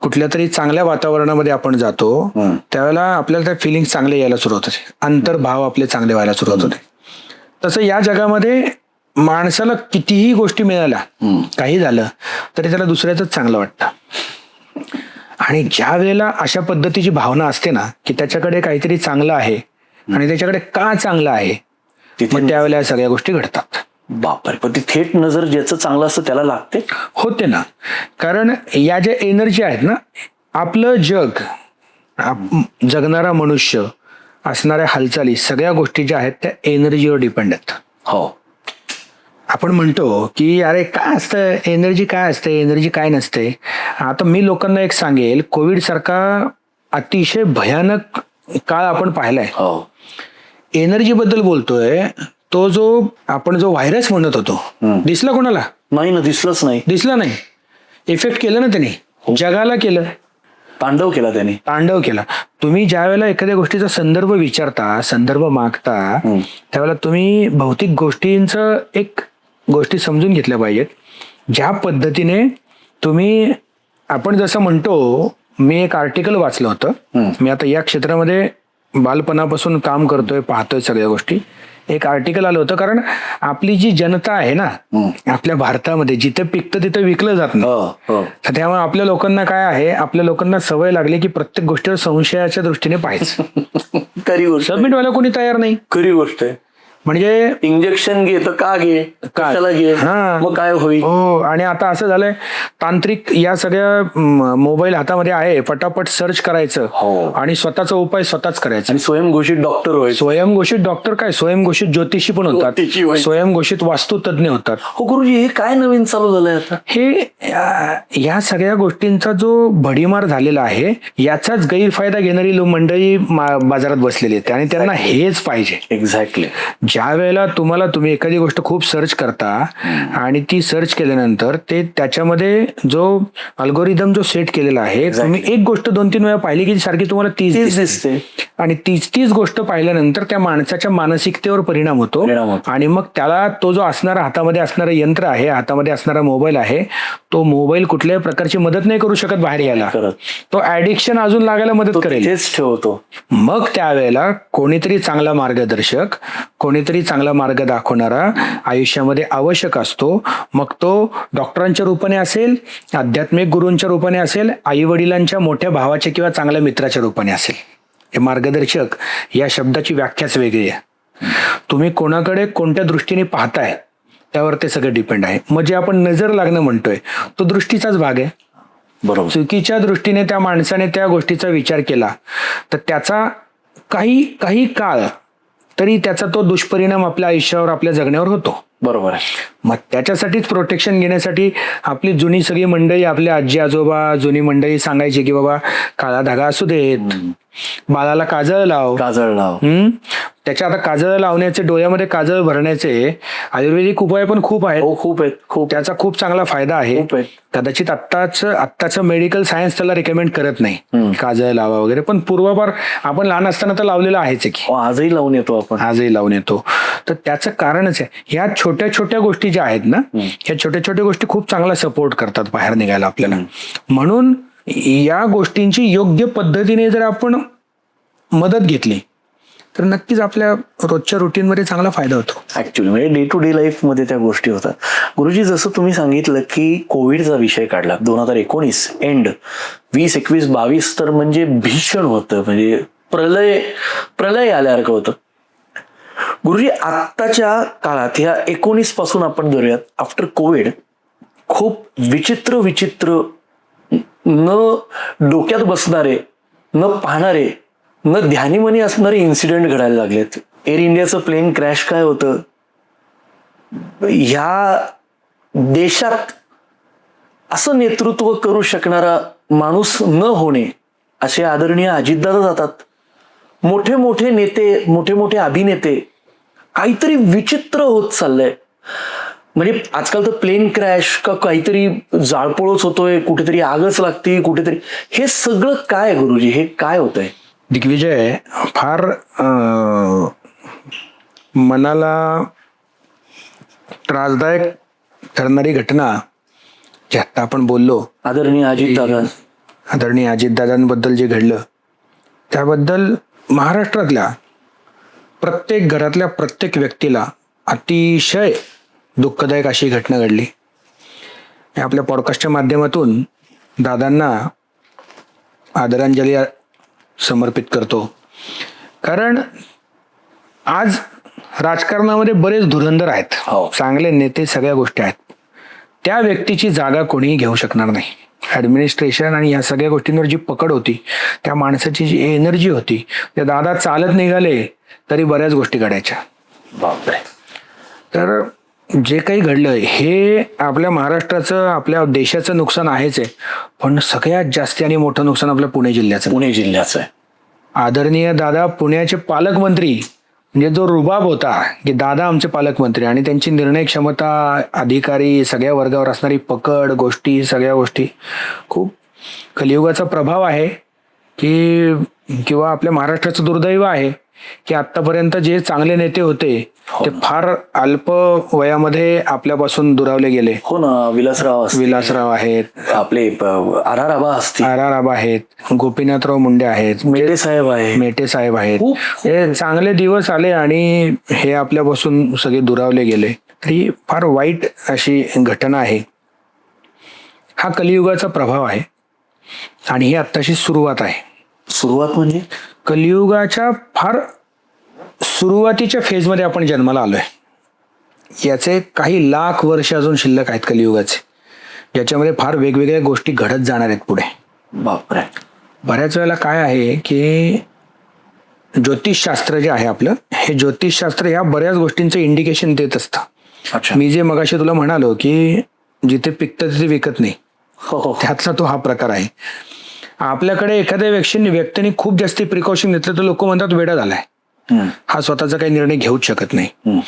कुठल्या तरी चांगल्या वातावरणामध्ये आपण जातो, त्यावेळेला आपल्याला त्या फिलिंग चांगले यायला सुरुवात होते, अंतर्भाव आपले चांगले व्हायला सुरुवात होते. तसं या जगामध्ये माणसाला कितीही गोष्टी मिळाल्या, काही झालं तरी त्याला दुसऱ्याच चांगलं वाटतं. आणि ज्या वेळेला अशा पद्धतीची भावना असते ना की त्याच्याकडे काहीतरी चांगलं आहे आणि त्याच्याकडे का चांगलं आहे, मग त्यावेळेला सगळ्या गोष्टी घडतात. बापरे, पण ती थेट नजर ज्याचं चांगलं असतं त्याला लागते. होते ना, कारण या ज्या एनर्जी आहेत ना, आपलं जग, जगणारा मनुष्य, असणाऱ्या हालचाली, सगळ्या गोष्टी ज्या आहेत त्या एनर्जीवर डिपेंड आहेत. हो, आपण म्हणतो की अरे काय असतं एनर्जी, काय असते एनर्जी, काय नसते. आता मी लोकांना एक सांगेल, कोविड सारखा अतिशय भयानक काळ आपण पाहिलाय. हो, एनर्जी बद्दल बोलतोय, तो जो आपण जो व्हायरस म्हणत होतो, दिसला कोणाला? नाही ना, दिसलंच नाही. दिसला नाही. इफेक्ट केलं ना त्याने, जगाला केलं, तांडव केला त्याने, तांडव केला. तुम्ही ज्या वेळेला एखाद्या गोष्टीचा संदर्भ विचारता, संदर्भ मागता, त्यावेळेला तुम्ही भौतिक गोष्टींचं एक गोष्टी समजून घेतल्या पाहिजेत. ज्या पद्धतीने तुम्ही, आपण जसं म्हणतो मी एक आर्टिकल वाचलं होतं. मी आता या क्षेत्रामध्ये बालपणापासून काम करतोय, पाहतोय सगळ्या गोष्टी. एक आर्टिकल आलं होतं, कारण आपली जी जनता आहे ना आपल्या भारतामध्ये, जिथे पिकतं तिथे विकलं जात नाही. तर त्यामुळे आपल्या लोकांना काय आहे, आपल्या लोकांना सवय लागली की प्रत्येक गोष्टीवर संशयाच्या दृष्टीने पाहायचं. खरी गोष्ट, सबमिट व्हायला कोणी तयार नाही. खरी गोष्ट आहे. म्हणजे इंजेक्शन घे तर का घे, कशाला घे, हा. मग काय होईल. हो, आणि आता असं झालंय, तांत्रिक या सगळ्या मोबाईल हातामध्ये आहे, पटापट सर्च करायचं आणि स्वतःचा उपाय स्वतःच करायचा. आणि स्वयंघोषित डॉक्टर होय. स्वयंघोषित डॉक्टर काय, स्वयंघोषित ज्योतिषी पण होतात, स्वयंघोषित वास्तुतज्ञ होतात. हो गुरुजी, हे काय नवीन चालू झालंय आता. हे या सगळ्या गोष्टींचा जो भडीमार झालेला आहे, याचाच गैरफायदा घेणारी मंडळी बाजारात बसलेली आहेत आणि त्यांना हेच पाहिजे. एक्झॅक्टली. ज्या वेळेला तुम्ही एखादी गोष्ट खूप सर्च करता आणि ती सर्च केल्यानंतर ते त्याच्यामध्ये जो अल्गोरिदम जो सेट केलेला आहे, तुम्ही एक गोष्ट 2-3 वेळा पाहिली की सारखी तुम्हाला तीच दिसते आणि तीच गोष्ट पाहिल्यानंतर त्या माणसाच्या मानसिकतेवर परिणाम होतो आणि मग त्याला तो जो असणारा हातामध्ये असणारा यंत्र आहे, हातामध्ये असणारा मोबाईल आहे, तो मोबाईल कुठल्याही प्रकारची मदत नाही करू शकत बाहेर यायला. तो ऍडिक्शन अजून लागायला मदत करेल. तेच ठेवतो. मग त्यावेळेला कोणीतरी चांगला मार्गदर्शक, कोणीतरी चांगला मार्ग दाखवणारा आयुष्यामध्ये आवश्यक असतो. मग तो डॉक्टरांच्या रूपाने असेल, आध्यात्मिक गुरूंच्या रूपाने असेल, आई वडिलांच्या मोठ्या भावाच्या किंवा चांगल्या मित्राच्या रूपाने असेल. हे मार्गदर्शक या शब्दाची व्याख्याच वेगळी आहे. तुम्ही कोणाकडे कोणत्या दृष्टीने पाहताय त्यावर ते सगळं डिपेंड आहे. मग जे आपण नजर लागणं म्हणतोय तो दृष्टीचाच भाग आहे. बरोबर. चुकीच्या दृष्टीने त्या माणसाने त्या गोष्टीचा विचार केला तर त्याचा काही काळ तरी त्याचा तो दुष्परिणाम आपल्या आयुष्यावर, आपल्या जगण्यावर होतो. बरोबर आहे. मग त्याच्यासाठीच प्रोटेक्शन घेण्यासाठी आपली जुनी सगळी मंडळी, आपले आजी आजोबा, जुनी मंडळी सांगायची की बाबा काळा धागा असू देत, बाळाला काजळ लाव. त्याच्या आता काजळ लावण्याचे, डोळ्यामध्ये काजळ भरण्याचे आयुर्वेदिक उपाय पण खूप आहेत. खूप आहेत. त्याचा खूप चांगला फायदा आहे. कदाचित आत्ताचं मेडिकल सायन्स त्याला रिकमेंड करत नाही काजळ लावा वगैरे, पण पूर्वापार आपण लहान असताना तर लावलेलं आहेच की. आजही लावून येतो. तर त्याचं कारणच आहे, ह्या छोट्या छोट्या गोष्टी ज्या आहेत ना, ह्या छोट्या छोट्या गोष्टी खूप चांगला सपोर्ट करतात बाहेर निघायला आपल्याला. म्हणून या गोष्टींची योग्य पद्धतीने जर आपण मदत घेतली तर नक्कीच आपल्या रोजच्या रुटीनमध्ये चांगला फायदा होतो. ऍक्च्युली म्हणजे डे टू डे लाईफ मध्ये त्या गोष्टी होतात. गुरुजी, जसं तुम्ही सांगितलं की कोविडचा विषय काढला 2019 एंड, 20, 21, 22 तर म्हणजे भीषण होतं, म्हणजे प्रलय आल्यासारखं होतं. गुरुजी, आत्ताच्या काळात ह्या 19 पासून आपण धरूयात, आफ्टर कोविड खूप विचित्र न डोक्यात बसणारे, न पाहणारे, न ध्यानीमनी असणारे इन्सिडेंट घडायला लागलेत. एअर इंडियाचं प्लेन क्रॅश काय होतं, ह्या देशात असं नेतृत्व करू शकणारा माणूस न होणे, असे आदरणीय अजितदादा जातात. मोठे मोठे नेते, मोठे मोठे अभिनेते, काहीतरी विचित्र होत चाललंय. म्हणजे आजकाल तर प्लेन क्रॅश का काहीतरी जाळपोळच होतोय, कुठेतरी आगच लागते, कुठेतरी. हे सगळं काय गुरुजी, हे काय होतंय? दिग्विजय, फार मनाला त्रासदायक ठरणारी घटना जी आता आपण बोललो, आदरणीय अजितदादांबद्दल जे घडलं, त्याबद्दल महाराष्ट्रातल्या प्रत्येक घरातल्या प्रत्येक व्यक्तीला अतिशय दुःखदायक अशी घटना घडली. आपल्या पॉडकास्टच्या माध्यमातून दादांना आदरांजली समर्पित करतो. कारण आज राजकारणामध्ये बरेच धुरंधर आहेत, चांगले नेते, सगळ्या गोष्टी आहेत. त्या व्यक्तीची जागा कोणीही घेऊ शकणार नाही. ऍडमिनिस्ट्रेशन आणि या सगळ्या गोष्टींवर जी पकड होती, त्या माणसाची जी एनर्जी होती, त्या दादा चालत निघाले तरी बऱ्याच गोष्टी घडायच्या. बापरे. तर जे काही घडलं हे आपल्या महाराष्ट्राचं, आपल्या देशाचं नुकसान आहेच आहे, पण सगळ्यात जास्त आणि मोठं नुकसान आपल्या पुणे जिल्ह्याचं आहे. आदरणीय दादा पुण्याचे पालकमंत्री, म्हणजे जो रुबाब होता की दादा आमचे पालकमंत्री, आणि त्यांची निर्णय क्षमता, अधिकारी, सगळ्या वर्गावर असणारी पकड, गोष्टी, सगळ्या गोष्टी, खूप कलियुगाचा प्रभाव आहे की किंवा आपल्या महाराष्ट्राचं दुर्दैव आहे की आतापर्यंत जे चांगले नेते होते ते फार अल्प वयामध्ये आपल्यापासून दुरावले गेले. हो ना, विलासराव आहेत, आपले आर.आर. आबा असतील, आर.आर. आबा आहेत, गोपीनाथराव मुंडे आहेत, मेटे साहेब आहेत. हे चांगले दिवस आले आणि हे आपल्यापासून सगळे दुरावले गेले. ही फार वाईट अशी घटना आहे. हा कलियुगाचा प्रभाव आहे आणि ही आत्ताशी सुरुवात आहे. सुरुवात म्हणजे कलियुगाच्या फार सुरुवातीच्या फेजमध्ये आपण जन्माला आलोय. याचे काही लाख वर्ष अजून शिल्लक आहेत कलियुगाचे, ज्याच्यामध्ये फार वेगवेगळ्या गोष्टी घडत जाणार आहेत पुढे. बापरे. बऱ्याच वेळेला काय आहे की ज्योतिषशास्त्र जे आहे आपलं, हे ज्योतिषशास्त्र ह्या बऱ्याच गोष्टींचं इंडिकेशन देत असतं. अच्छा. मी जे मगाशी तुला म्हणालो की जिथे पिकतं तिथे विकत नाही, हो. त्यातला तो हा प्रकार आहे. आपल्याकडे एखाद्या व्यक्तीने खूप जास्ती प्रिकॉशन घेतलं तर लोक म्हणतात वेडा झालाय, हा स्वतःचा काही निर्णय घेऊच शकत नाही.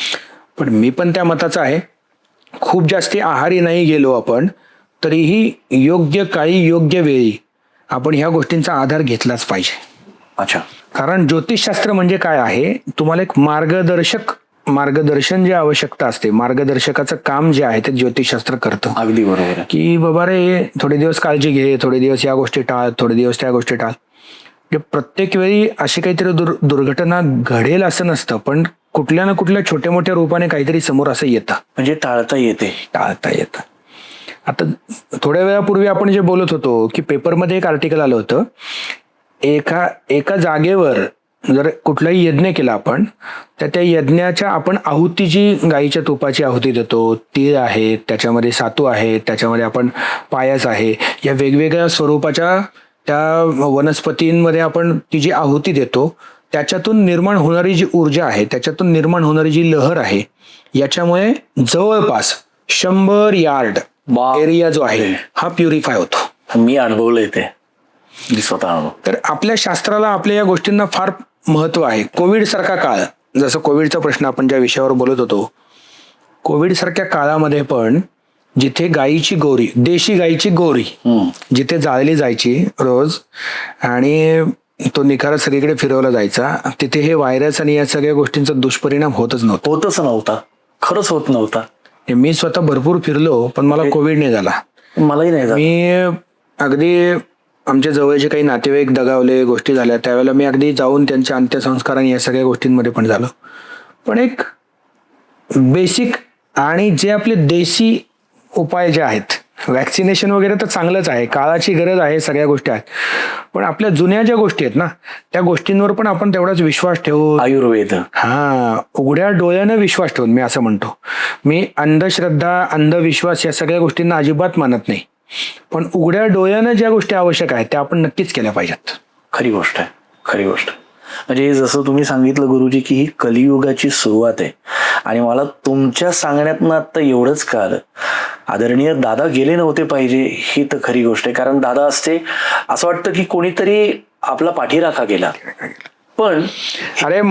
पण मी पण त्या मताचा आहे. खूप जास्ती आहारी नाही गेलो आपण तरीही योग्य काळी योग्य वेळी आपण ह्या गोष्टींचा आधार घेतलाच पाहिजे. अच्छा. कारण ज्योतिषशास्त्र म्हणजे काय आहे, तुम्हाला एक मार्गदर्शन जे आवश्यकता असते, मार्गदर्शकाचं काम जे आहे ते ज्योतिषशास्त्र करतं. अगदी बरोबर आहे. की बाबा रे थोडे दिवस काळजी घे, थोडे दिवस या गोष्टी टाळ, थोडे दिवस त्या गोष्टी टाळ. प्रत्येक वेळी अशी काहीतरी दुर्घटना घडेल असं नसतं, पण कुठल्या ना कुठल्या छोट्या मोठ्या रूपाने काहीतरी समोर असं येतं, म्हणजे टाळता येतं. आता थोड्या वेळापूर्वी आपण जे बोलत होतो की पेपरमध्ये एक आर्टिकल आलं होतं, एका जागेवर जर कुठलाही यज्ञ केला आपण तर त्या यज्ञाच्या आपण आहुती जी गाईच्या तुपाची आहुती देतो, तीळ आहे, त्याच्यामध्ये सातू आहे, त्याच्यामध्ये आपण पायस आहे, या वेगवेगळ्या स्वरूपाच्या त्या वनस्पतींमध्ये आपण ती जी आहुती देतो, त्याच्यातून निर्माण होणारी जी ऊर्जा आहे, त्याच्यातून निर्माण होणारी जी लहर आहे, याच्यामुळे जवळपास 100 यार्ड एरिया जो आहे हा प्युरिफाय होतो. मी अनुभवलंय ते स्वतः. तर आपल्या शास्त्राला आपल्या या गोष्टींना फार महत्व आहे. कोविड सारखा काळ, जसं कोविडचा प्रश्न आपण ज्या विषयावर बोलत होतो, कोविड सारख्या काळामध्ये पण जिथे गायीची गोरी, देशी गायीची गोरी जिथे जाळली जायची रोज आणि तो निखारा सगळीकडे फिरवला जायचा, तिथे हे व्हायरस आणि या सगळ्या गोष्टींचा दुष्परिणाम होतच नव्हता. खरंच होत नव्हता. मी स्वतः भरपूर फिरलो पण मला कोविड नाही झाला. मलाही नाही झाला. मी अगदी आमच्या जवळचे काही नातेवाईक दगावले, गोष्टी झाल्या, त्यावेळेला मी अगदी जाऊन त्यांच्या अंत्यसंस्कार आणि या सगळ्या गोष्टींमध्ये पण झालो. पण एक बेसिक आणि जे आपले देशी उपाय जे आहेत, वॅक्सिनेशन वगैरे तर चांगलंच आहे, काळाची गरज आहे, सगळ्या गोष्टी आहेत, पण आपल्या जुन्या ज्या गोष्टी आहेत ना, त्या गोष्टींवर पण आपण तेवढाच विश्वास ठेवून, आयुर्वेद, उघड्या डोळ्यानं विश्वास ठेवून, मी असं म्हणतो, मी अंधश्रद्धा, अंधविश्वास या सगळ्या गोष्टींना अजिबात मानत नाही, पण उघड्या डोळ्यानं ज्या गोष्टी आवश्यक आहेत त्या आपण नक्कीच केल्या पाहिजेत. खरी गोष्ट आहे. म्हणजे जसं तुम्ही सांगितलं गुरुजी की ही कलियुगाची सुरुवात आहे आणि मला तुमच्या सांगण्यातनं आता एवढंच कळालं, आदरणीय दादा गेले नव्हते पाहिजे, ही तर खरी गोष्ट आहे. कारण दादा असते असं वाटतं की कोणीतरी आपला पाठीराखा केला. पण अरे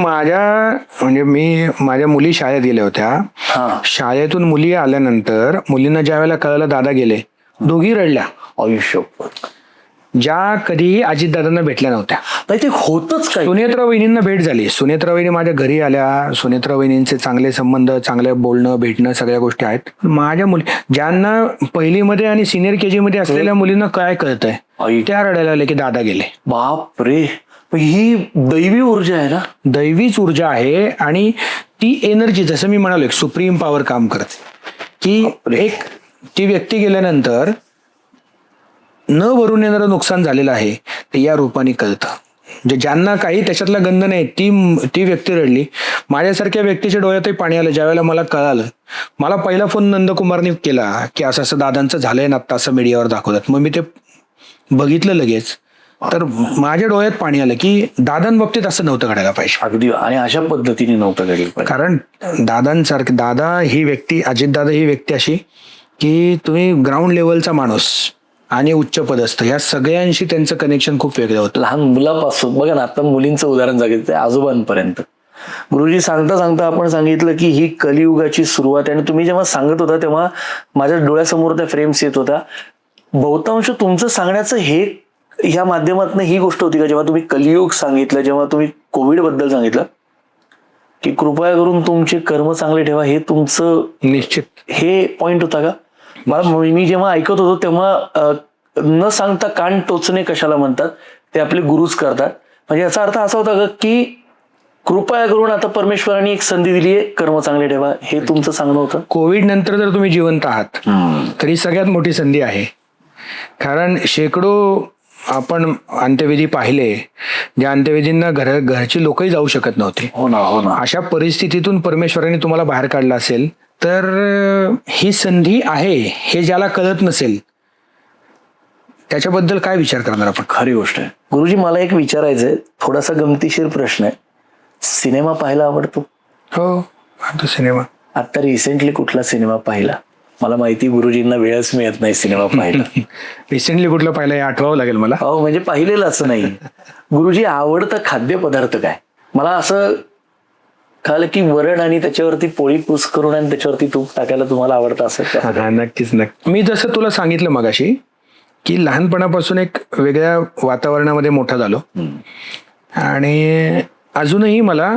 मी माझ्या मुली शाळेत गेल्या होत्या, शाळेतून मुली आल्यानंतर मुलींना ज्या वेळेला कळलं दादा गेले, दोघी रडल्या. आयुष्य ज्या कधीही अजितदादांना भेटल्या नव्हत्या. ते होतच काय. सुनेत्रा वहिनींना भेट झाली, सुनेत्रा वहिनी माझ्या घरी आल्या, सुनेत्रा वहिनींचे चांगले संबंध, चांगलं बोलणं भेटणं सगळ्या गोष्टी आहेत. माझ्या मुली ज्यांना पहिलीमध्ये आणि सिनियर केजी मध्ये असलेल्या मुलींना काय कळतंय, त्या रडायला लागले की दादा गेले. बाप रे, ही दैवी ऊर्जा आहे ना, दैवीच ऊर्जा आहे. आणि ती एनर्जी, जसं मी म्हणालो, एक सुप्रीम पॉवर काम करते की एक ती व्यक्ती गेल्यानंतर न भरून येणारं नुकसान झालेलं आहे ते या रूपाने कळतं. म्हणजे ज्यांना काही त्याच्यातला गंध नाही ती व्यक्ती रडली. माझ्यासारख्या व्यक्तीच्या डोळ्यातही पाणी आलं ज्यावेळेला मला कळालं. मला पहिला फोन नंदकुमारने केला की असं असं दादांचं झालंय ना, आता असं मीडियावर दाखवतात. मग मी ते बघितलं लगेच, तर माझ्या डोळ्यात पाणी आलं की दादांबाबतीत असं नव्हतं घडायला पाहिजे. अगदी, आणि अशा पद्धतीने नव्हतं घडलं पाहिजे. कारण दादांसारखे, दादा ही व्यक्ती, अजितदादा ही व्यक्ती अशी की तुम्ही ग्राउंड लेवलचा माणूस आणि उच्च पदस्थ या सगळ्यांशी त्यांचं कनेक्शन खूप वेगळं होतं. लहान मुलापासून बघा ना, आता मुलींचं उदाहरण सांगितलं आजोबांपर्यंत. गुरुजी सांगता आपण सांगितलं की ही कलियुगाची सुरुवात आहे. आणि तुम्ही जेव्हा सांगत होता तेव्हा माझ्या डोळ्यासमोर त्या फ्रेम्स येत होता. बहुतांश तुमचं सांगण्याचं ह्या माध्यमातून ही गोष्ट होती का, जेव्हा तुम्ही कलियुग सांगितलं, जेव्हा तुम्ही कोविड बद्दल सांगितलं की कृपया करून तुमचे कर्म चांगले ठेवा, हे तुमचं निश्चित हे पॉइंट होता का? मला मी जेव्हा ऐकत होतो तेव्हा न सांगता कान टोचणे कशाला म्हणतात ते आपले गुरुच करतात. म्हणजे याचा अर्थ असा होता का की कृपया करून आता परमेश्वराने एक संधी दिली आहे, कर्म चांगले ठेवा, हे तुमचं सांगणं होतं? कोविड नंतर जर तुम्ही जिवंत आहात तर ही सगळ्यात मोठी संधी आहे. कारण शेकडो आपण अंत्यविधी पाहिले, ज्या अंत्यविधींना घरची लोकही जाऊ शकत नव्हते. हो ना. अशा परिस्थितीतून परमेश्वराने तुम्हाला बाहेर काढलं असेल तर ही संधी आहे हे ज्याला कळत नसेल त्याच्याबद्दल काय विचार करणार आपण? खरी गोष्ट आहे. गुरुजी, मला एक विचारायचंय, थोडासा गमतीशीर प्रश्न आहे. सिनेमा पाहायला आवडतो? हो, आता सिनेमा आता रिसेंटली कुठला सिनेमा पाहिला? मला माहिती गुरुजींना वेळच मिळत नाही सिनेमा पाहायला. रिसेंटली कुठलं पाहिलं हे आठवावं लागेल मला. हो, म्हणजे पाहिलेलं असं नाही. गुरुजी, आवडता खाद्यपदार्थ काय? मला असं कळलं की वरण आणि त्याच्यावरती पोळी पूस करून आणि त्याच्यावरती तूप टाकायला तुम्हाला आवडतं असं का? हा, नक्कीच. मी जसं तुला सांगितलं मगाशी की लहानपणापासून एक वेगळ्या वातावरणामध्ये मोठा झालो आणि अजूनही मला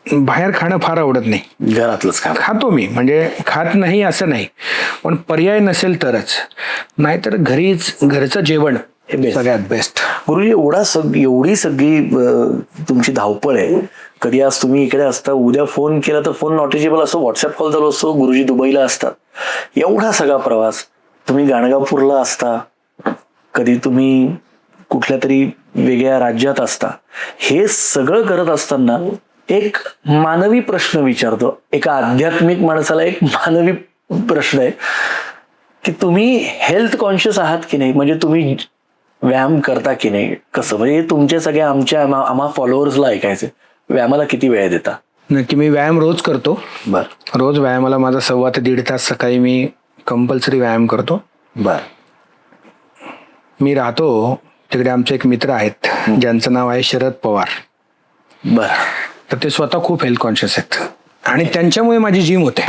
बाहेर खाणं फार आवडत नाही. घरातलंच खा. खातो मी, म्हणजे खात नाही असं नाही, पण पर्याय नसेल तरच, नाहीतर घरचं जेवण हे best. सगळ्यात बेस्ट. गुरुजी, एवढी सगळी तुमची धावपळ आहे. कधी आज तुम्ही इकडे असता, उद्या फोन केला तर फोन नॉट रिचेबल असतो, व्हॉट्सअप कॉल चालू असतो, गुरुजी दुबईला असतात, एवढा सगळा प्रवास, तुम्ही गाणगापूरला असता, कधी तुम्ही कुठल्या तरी वेगळ्या राज्यात असता, हे सगळं करत असताना एक मानवी प्रश्न विचारतो, एका आध्यात्मिक माणसाला एक मानवी प्रश्न आहे की तुम्ही हेल्थ कॉन्शियस आहात की नाही? म्हणजे तुम्ही व्यायाम करता की नाही? कसं, म्हणजे तुमच्या सगळ्या आम्हा फॉलोअर्सला ऐकायचे, व्यायामाला किती वेळ देता? नक्की, मी व्यायाम रोज करतो. बर रोज व्यायामाला माझा 1.25 ते 1.5 तास सकाळी मी कंपल्सरी व्यायाम करतो. बर मी राहतो तिकडे, आमचे एक मित्र आहेत ज्यांचं नाव आहे शरद पवार. बर तर ते स्वतः खूप हेल्थ कॉन्शियस आहेत आणि त्यांच्यामुळे माझी जिम होते.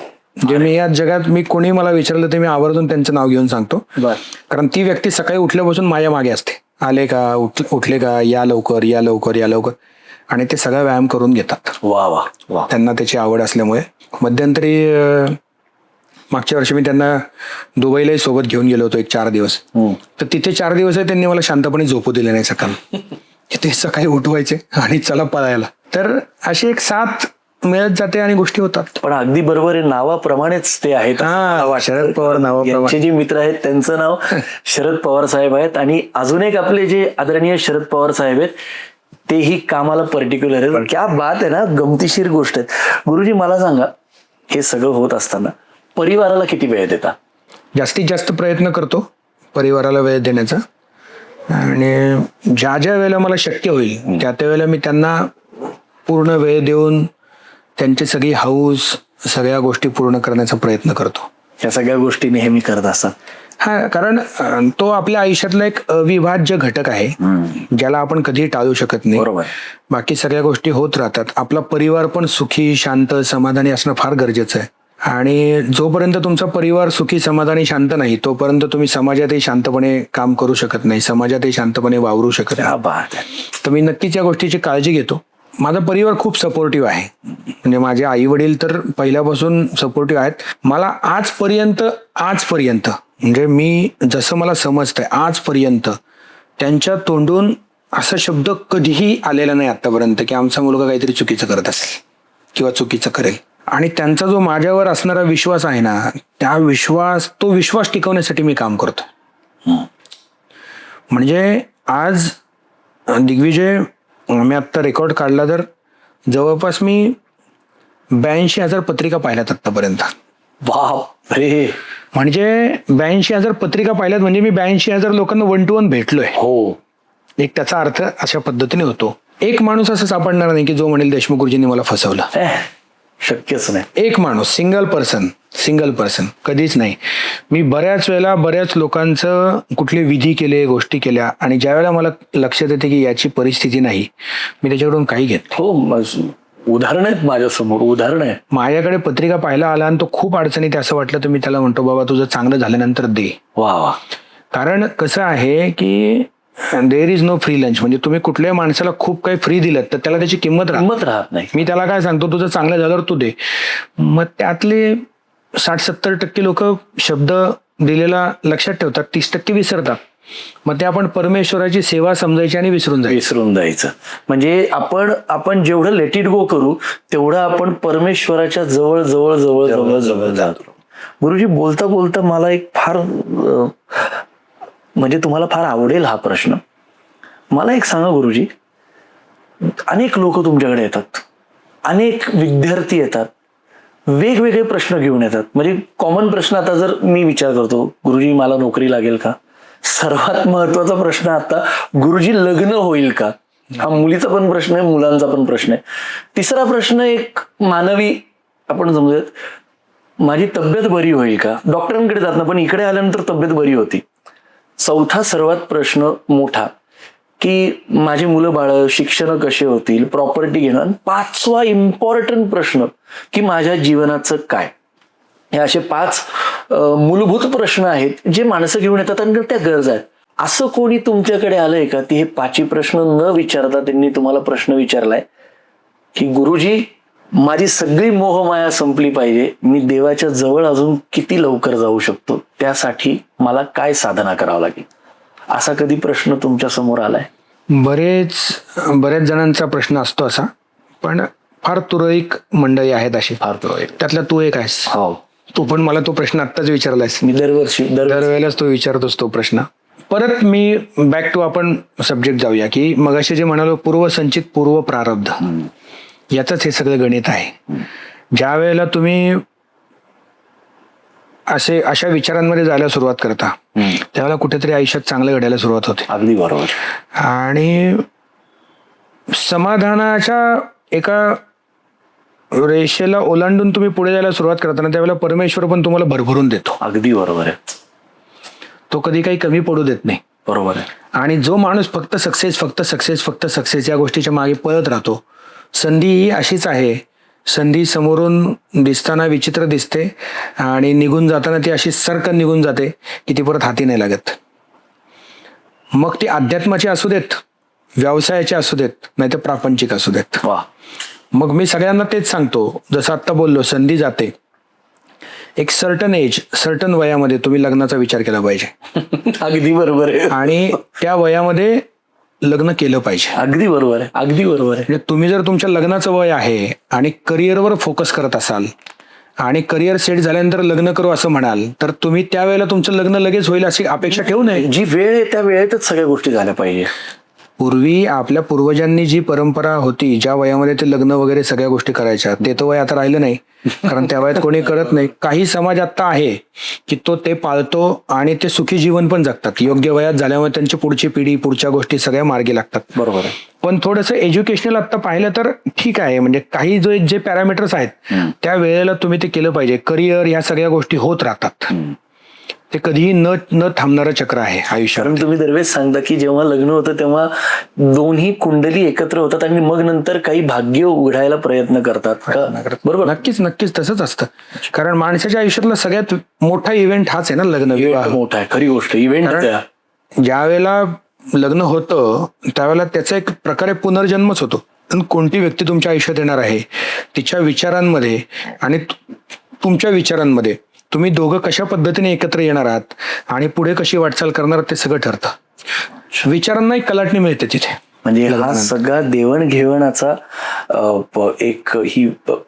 जे मी या जगात, मी कोणी मला विचारलं तर मी आवर्जून त्यांचं नाव घेऊन सांगतो. बर कारण ती व्यक्ती सकाळी उठल्यापासून माझ्या मागे असते, आले का, उठले का, या लवकर या लवकर या लवकर, आणि ते सगळा व्यायाम करून घेतात. वा वा वा. त्यांना त्याची आवड असल्यामुळे. मध्यंतरी मागच्या वर्षी मी त्यांना दुबईलाही सोबत घेऊन गेलो होतो 4 दिवस. तर तिथे 4 दिवस त्यांनी मला शांतपणे झोपू दिले नाही सकाळी. ते सकाळी उठवायचे आणि चला पळायला. तर अशी एक साथ मिळत जाते आणि गोष्टी होतात. पण अगदी बरोबर आहे, नावाप्रमाणेच ते आहेत. शरद पवार नावाप्रमाणे. यांचे जे मित्र आहेत त्यांचं नाव शरद पवार साहेब आहेत. आणि अजून एक आपले जे आदरणीय शरद पवार साहेब आहेत तेही कामाला पर्टिक्युलर आहेत. क्या बात आहे ना, गमतीशीर गोष्ट आहे. गुरुजी, मला सांगा, हे सगळं होत असताना परिवाराला किती वेळ देता? जास्तीत जास्त प्रयत्न करतो परिवाराला वेळ देण्याचा, आणि ज्या ज्या वेळेला मला शक्य होईल त्या वेळेला मी त्यांना पूर्ण वेळ देऊन त्यांची सगळी हौस, सगळ्या गोष्टी पूर्ण करण्याचा प्रयत्न करतो. या सगळ्या गोष्टी नेहमी करत असतात. हा, कारण तो आपल्या आयुष्यातला एक अविभाज्य घटक आहे ज्याला आपण कधीही टाळू शकत नाही. बरोबर. बाकी सगळ्या गोष्टी होत राहतात. आपला परिवार पण सुखी, शांत, समाधानी असणं फार गरजेचं आहे. आणि जोपर्यंत तुमचा परिवार सुखी, समाधानी, शांत नाही तोपर्यंत तुम्ही समाजातही शांतपणे काम करू शकत नाही, समाजातही शांतपणे वावरू शकत नाही. बात आहे. तर मी नक्कीच या गोष्टीची काळजी घेतो. माझा परिवार खूप सपोर्टिव्ह आहे. म्हणजे माझे आई वडील तर पहिल्यापासून सपोर्टिव्ह आहेत. मला आजपर्यंत म्हणजे मी जसं मला समजतंय आजपर्यंत त्यांच्या तोंडून असा शब्द कधीही आलेला नाही आतापर्यंत की आमचा मुलगा काहीतरी चुकीचं करत असेल किंवा चुकीचं करेल. आणि त्यांचा जो माझ्यावर असणारा विश्वास आहे ना, तो विश्वास टिकवण्यासाठी मी काम करतो. म्हणजे आज दिग्विजय, मी आत्ता रेकॉर्ड काढला तर जवळपास मी 82,000 पत्रिका पाहिल्यात आत्तापर्यंत. बाप रे. म्हणजे 82,000 पत्रिका पाहिल्यात म्हणजे मी 82,000 लोकांना 1 to 1 भेटलोय. हो. एक त्याचा अर्थ अशा पद्धतीने होतो. एक माणूस असं सापडणार नाही की जो म्हणेल देशमुख गुरुजींनी मला फसवलं. शक्यच नाही. एक माणूस, सिंगल पर्सन कधीच नाही. मी बऱ्याच वेळेला बऱ्याच लोकांचं कुठले विधी केले, गोष्टी केल्या, आणि ज्या वेळेला मला लक्षात येते की याची परिस्थिती नाही, मी त्याच्याकडून काही घेत. हो, उदाहरण आहेत माझ्यासमोर, उदाहरण आहे. माझ्याकडे पत्रिका पाहायला आला आणि तो खूप अडचणीत असं वाटलं तर मी त्याला म्हणतो, बाबा तुझं चांगलं झाल्यानंतर दे. वा वा. कारण कसं आहे की there is no free lunch. म्हणजे तुम्ही कुठल्याही माणसाला खूप काही फ्री दिलं तर त्याला त्याची किंमत राहत नाही. मी त्याला काय सांगतो, तुझं चांगलं झाल्यावर तू दे. मग त्यातले 60-70% लोक शब्द दिलेला लक्षात ठेवतात, 30% विसरतात. मग ते आपण परमेश्वराची सेवा समजायची आणि विसरून जायचं. म्हणजे आपण जेवढं लेट इट गो करू तेवढं आपण परमेश्वराच्या जवळ जवळ जवळ जवळ जवळ जातो. गुरुजी, बोलता बोलता मला एक फार म्हणजे तुम्हाला फार आवडेल हा प्रश्न. मला एक सांगा गुरुजी, अनेक लोक तुमच्याकडे येतात, अनेक विद्यार्थी येतात, वेगवेगळे प्रश्न घेऊन येतात. म्हणजे कॉमन प्रश्न आता जर मी विचार करतो, गुरुजी मला नोकरी लागेल का? सर्वात महत्वाचा प्रश्न आता, गुरुजी लग्न होईल का? हा मुलीचा पण प्रश्न आहे, मुलांचा पण प्रश्न आहे. तिसरा प्रश्न एक मानवी, आपण समजूयात, माझी तब्येत बरी होईल का? डॉक्टरांकडे जात ना, पण इकडे आल्यानंतर तब्येत बरी होती. चौथा सर्वात प्रश्न मोठा, की माझी मुलं बाळ शिक्षण कसे होतील, प्रॉपर्टी घेणं. आणि 5वा इम्पॉर्टंट प्रश्न, की माझ्या जीवनाचं काय. हे असे 5 मूलभूत प्रश्न आहेत जे माणसं घेऊन येतात आणि त्या गरजा आहेत. असं कोणी तुमच्याकडे आलंय का की हे 5ही प्रश्न न विचारता त्यांनी तुम्हाला प्रश्न विचारलाय की गुरुजी माझी सगळी मोहमाया संपली पाहिजे, मी देवाच्या जवळ अजून किती लवकर जाऊ शकतो, त्यासाठी मला काय साधना करावं लागेल? असा कधी प्रश्न तुमच्या समोर आलाय? बऱ्याच जणांचा प्रश्न असतो असा, पण फार तुरळक मंडळी आहेत अशी, फार तुरळक. त्यातला तू एक आहेस. हो, तू पण मला तो प्रश्न आत्ताच विचारलायस. मी दरवेळेलाच तो विचारतोस तो प्रश्न. परत मी बॅक टू आपण सब्जेक्ट जाऊया, की मगाशी जे म्हणालो पूर्वसंचित पूर्व प्रारब्ध, याचंच हे सगळं गणित आहे. ज्या वेळेला तुम्ही अशा विचारांमध्ये जायला सुरुवात करता त्यावेळेला कुठेतरी आयुष्यात चांगलं घडायला सुरुवात होते. अगदी बरोबर. आणि समाधानाच्या एका रेषेला ओलांडून तुम्ही पुढे जायला सुरुवात करताना त्यावेळेला परमेश्वर पण तुम्हाला भरभरून देतो. अगदी बरोबर आहे. तो कधी काही कमी पडू देत नाही. बरोबर आहे. आणि जो माणूस फक्त सक्सेस या गोष्टीच्या मागे पळत राहतो, संधी ही अशीच आहे, संधी समोरून दिसताना विचित्र दिसते आणि निघून जाताना ती अशी सरकन निघून जाते की ती परत हाती नाही लागत. मग ती अध्यात्माची असू देत, व्यवसायाची असू देत, नाही तर प्रापंचिक असू देत. वा. मग मी सगळ्यांना तेच सांगतो, जसं आत्ता बोललो, संधी जाते. एक सर्टन वयामध्ये तुम्ही लग्नाचा विचार केला पाहिजे. अगदी बरोबर आहे. आणि त्या वयामध्ये लग्न केलं पाहिजे. अगदी बरोबर आहे. अगदी बरोबर आहे. म्हणजे तुम्ही जर तुमच्या लग्नाचं वय आहे आणि करिअरवर फोकस करत असाल आणि करिअर सेट झाल्यानंतर लग्न करू असं म्हणाल, तर तुम्ही त्यावेळेला तुमचं लग्न लगेच होईल अशी अपेक्षा ठेवू नये. जी वेळ आहे त्या वेळेतच सगळ्या गोष्टी झाल्या पाहिजे. पूर्वी आपल्या पूर्वजांनी जी परंपरा होती, ज्या वयामध्ये ते लग्न वगैरे सगळ्या गोष्टी करायच्या, ते तर वय आता राहिलं नाही, कारण त्या वयात कोणी करत नाही. काही समाज आता आहे की तो ते पाळतो आणि ते सुखी जीवन पण जगतात. योग्य वयात झाल्यामुळे त्यांची पुढची पिढी, पुढच्या गोष्टी सगळ्या मार्गी लागतात. बरोबर आहे. पण थोडंसं एज्युकेशनल आता पाहिलं तर ठीक आहे, म्हणजे काही जे पॅरामीटर्स आहेत त्या वेळेला तुम्ही ते केलं पाहिजे. करिअर, या सगळ्या गोष्टी होत राहतात. ते कधीही न थांबणारं चक्र आहे आयुष्यात. कारण तुम्ही दरवेळेस सांगता की जेव्हा लग्न होतं तेव्हा दोन्ही कुंडली एकत्र होतात आणि मग नंतर काही भाग्य उघडायला प्रयत्न करतात. बरोबर. नक्कीच तसंच असतं. कारण माणसाच्या आयुष्यातला सगळ्यात मोठा इव्हेंट हाच आहे ना, लग्न. मोठा आहे, खरी गोष्ट. इव्हेंट ज्या वेळेला लग्न होतं त्यावेळेला त्याचा एक प्रकारे पुनर्जन्मच होतो. कोणती व्यक्ती तुमच्या आयुष्यात येणार आहे, तिच्या विचारांमध्ये आणि तुमच्या विचारांमध्ये तुम्ही दोघं कशा पद्धतीने एकत्र येणार आहात आणि पुढे कशी वाटचाल करणार, ते सगळं ठरतं. विचारांना एक कलाटणी मिळते तिथे. म्हणजे हा सगळा देवणघेवणाचा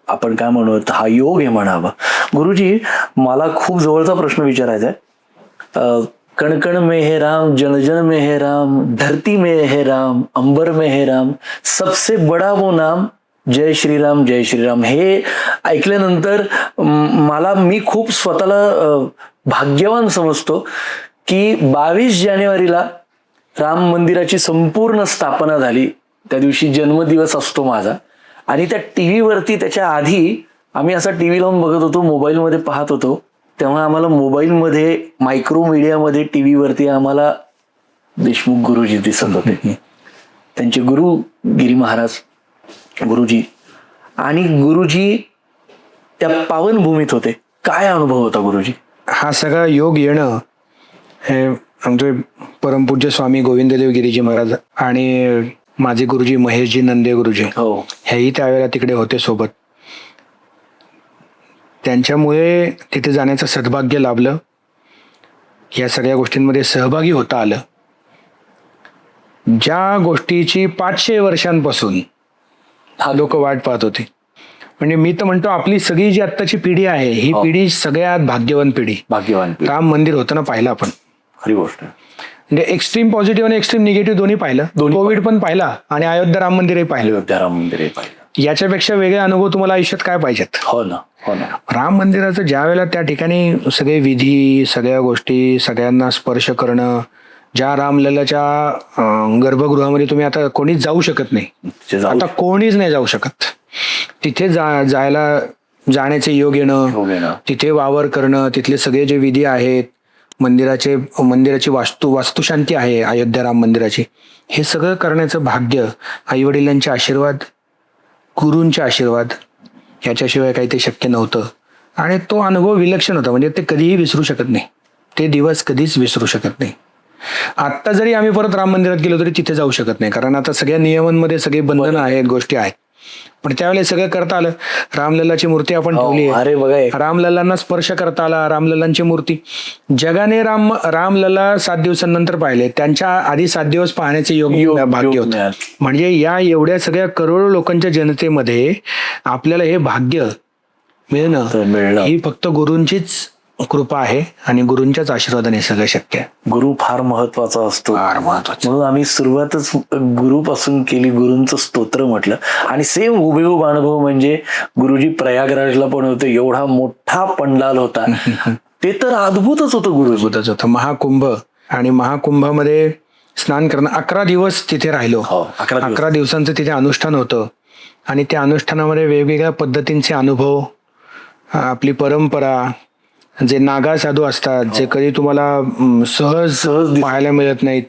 आपण काय म्हणूयात, हा योग आहे म्हणावा. गुरुजी, मला खूप जवळचा प्रश्न विचारायचा आहे. कण कण में है राम, जन जन में है राम, धरती में है राम, अंबर में है राम, सबसे बडा वो नाम जय श्रीराम जय श्रीराम. हे ऐकल्यानंतर मी खूप स्वतःला भाग्यवान समजतो की 22 जानेवारीला राम मंदिराची संपूर्ण स्थापना झाली. त्या दिवशी जन्मदिवस असतो माझा. आणि त्या टीव्हीवरती, त्याच्या आधी आम्ही असा टीव्ही लावून बघत होतो, मोबाईलमध्ये पाहत होतो, तेव्हा आम्हाला मोबाईलमध्ये, मायक्रो मीडियामध्ये, टीव्हीवरती आम्हाला देशमुख गुरुजी दिसत होते. त्यांचे गुरु गिरी महाराज गुरुजी. आणि गुरुजी त्या पावनभूमीत होते. काय अनुभव होता गुरुजी? हा सगळा योग येणं हे आमचे परमपूज्य स्वामी गोविंददेव गिरीजी महाराज आणि माझे गुरुजी महेशजी नंदे गुरुजी हो. हेही त्यावेळेला तिकडे होते सोबत. त्यांच्यामुळे तिथे जाण्याचं सद्भाग्य लाभलं. या सगळ्या गोष्टींमध्ये सहभागी होता आलं. ज्या गोष्टीची 500 वर्षांपासून लोक वाट पाहत होते. म्हणजे मी तर म्हणतो आपली सगळी जी आत्ताची पिढी आहे ही पिढी सगळ्यात भाग्यवान पिढी. भाग्यवान. राम मंदिर होतं ना, पाहिलं आपण. खरी गोष्ट. म्हणजे एक्स्ट्रीम पॉझिटिव्ह आणि एक्स्ट्रीम निगेटिव्ह दोन्ही पाहिलं. कोविड पण पाहिला आणि अयोध्या राम मंदिरही पाहिलं. अयोध्या राम मंदिर पाहिलं. याच्यापेक्षा वेगळे अनुभव तुम्हाला आयुष्यात काय पाहिजेत. हो ना, हो ना. राम मंदिराचं ज्या वेळेला त्या ठिकाणी सगळे विधी, सगळ्या गोष्टी, सगळ्यांना स्पर्श करणं, ज्या रामललाच्या गर्भगृहामध्ये तुम्ही आता कोणीच जाऊ शकत नाही. आता कोणीच नाही जाऊ शकत. तिथे जाण्याचे योग येणं, तिथे वावर करणं, तिथले सगळे जे विधी आहेत, मंदिराची वास्तुशांती आहे अयोध्या राम मंदिराची, हे सगळं करण्याचं भाग्य आई वडिलांचे आशीर्वाद, गुरूंचे आशीर्वाद, ह्याच्याशिवाय काही ते शक्य नव्हतं. आणि तो अनुभव विलक्षण होता. म्हणजे ते कधीही विसरू शकत नाही. ते दिवस कधीच विसरू शकत नाही. आत्ता जरी आम्ही परत राम मंदिरात गेलो तरी तिथे जाऊ शकत नाही, कारण आता सगळ्या नियमांमध्ये सगळे बंधनं आहेत, गोष्टी आहेत. पण त्यावेळेस सगळं करता आलं. रामलल्लाची मूर्ती आपण ठेवली आहे. रामलल्लांना स्पर्श करता आला. रामलल्लांची मूर्ती जगाने रामलल्ला 7 दिवसांनंतर पाहिले. त्यांच्या आधी 7 दिवस पाहण्याचे योग भाग्य होतं. म्हणजे या एवढ्या सगळ्या करोडो लोकांच्या जनतेमध्ये आपल्याला हे भाग्य मिळणं ही फक्त गुरूंचीच कृपा आहे आणि गुरूंच्याच आशीर्वादाने सगळं शक्य आहे. गुरु फार महत्वाचा असतो. फार महत्वाचं. म्हणून आम्ही सुरुवातच गुरुपासून केली. गुरूंचं स्तोत्र म्हटलं आणि सेम हुबेहूब अनुभव म्हणजे गुरुजी प्रयागराजला पण होते. एवढा मोठा पंडाल होता. ते तर अद्भुतच होतं. अद्भुतच होतं. महाकुंभ आणि महाकुंभामध्ये स्नान करणं. 11 दिवस तिथे राहिलो. 11 दिवसांचं तिथे अनुष्ठान होतं आणि त्या अनुष्ठानामध्ये वेगवेगळ्या पद्धतींचे अनुभव, आपली परंपरा, जे नागा साधू असतात, जे कधी तुम्हाला सहज पाहायला मिळत नाहीत,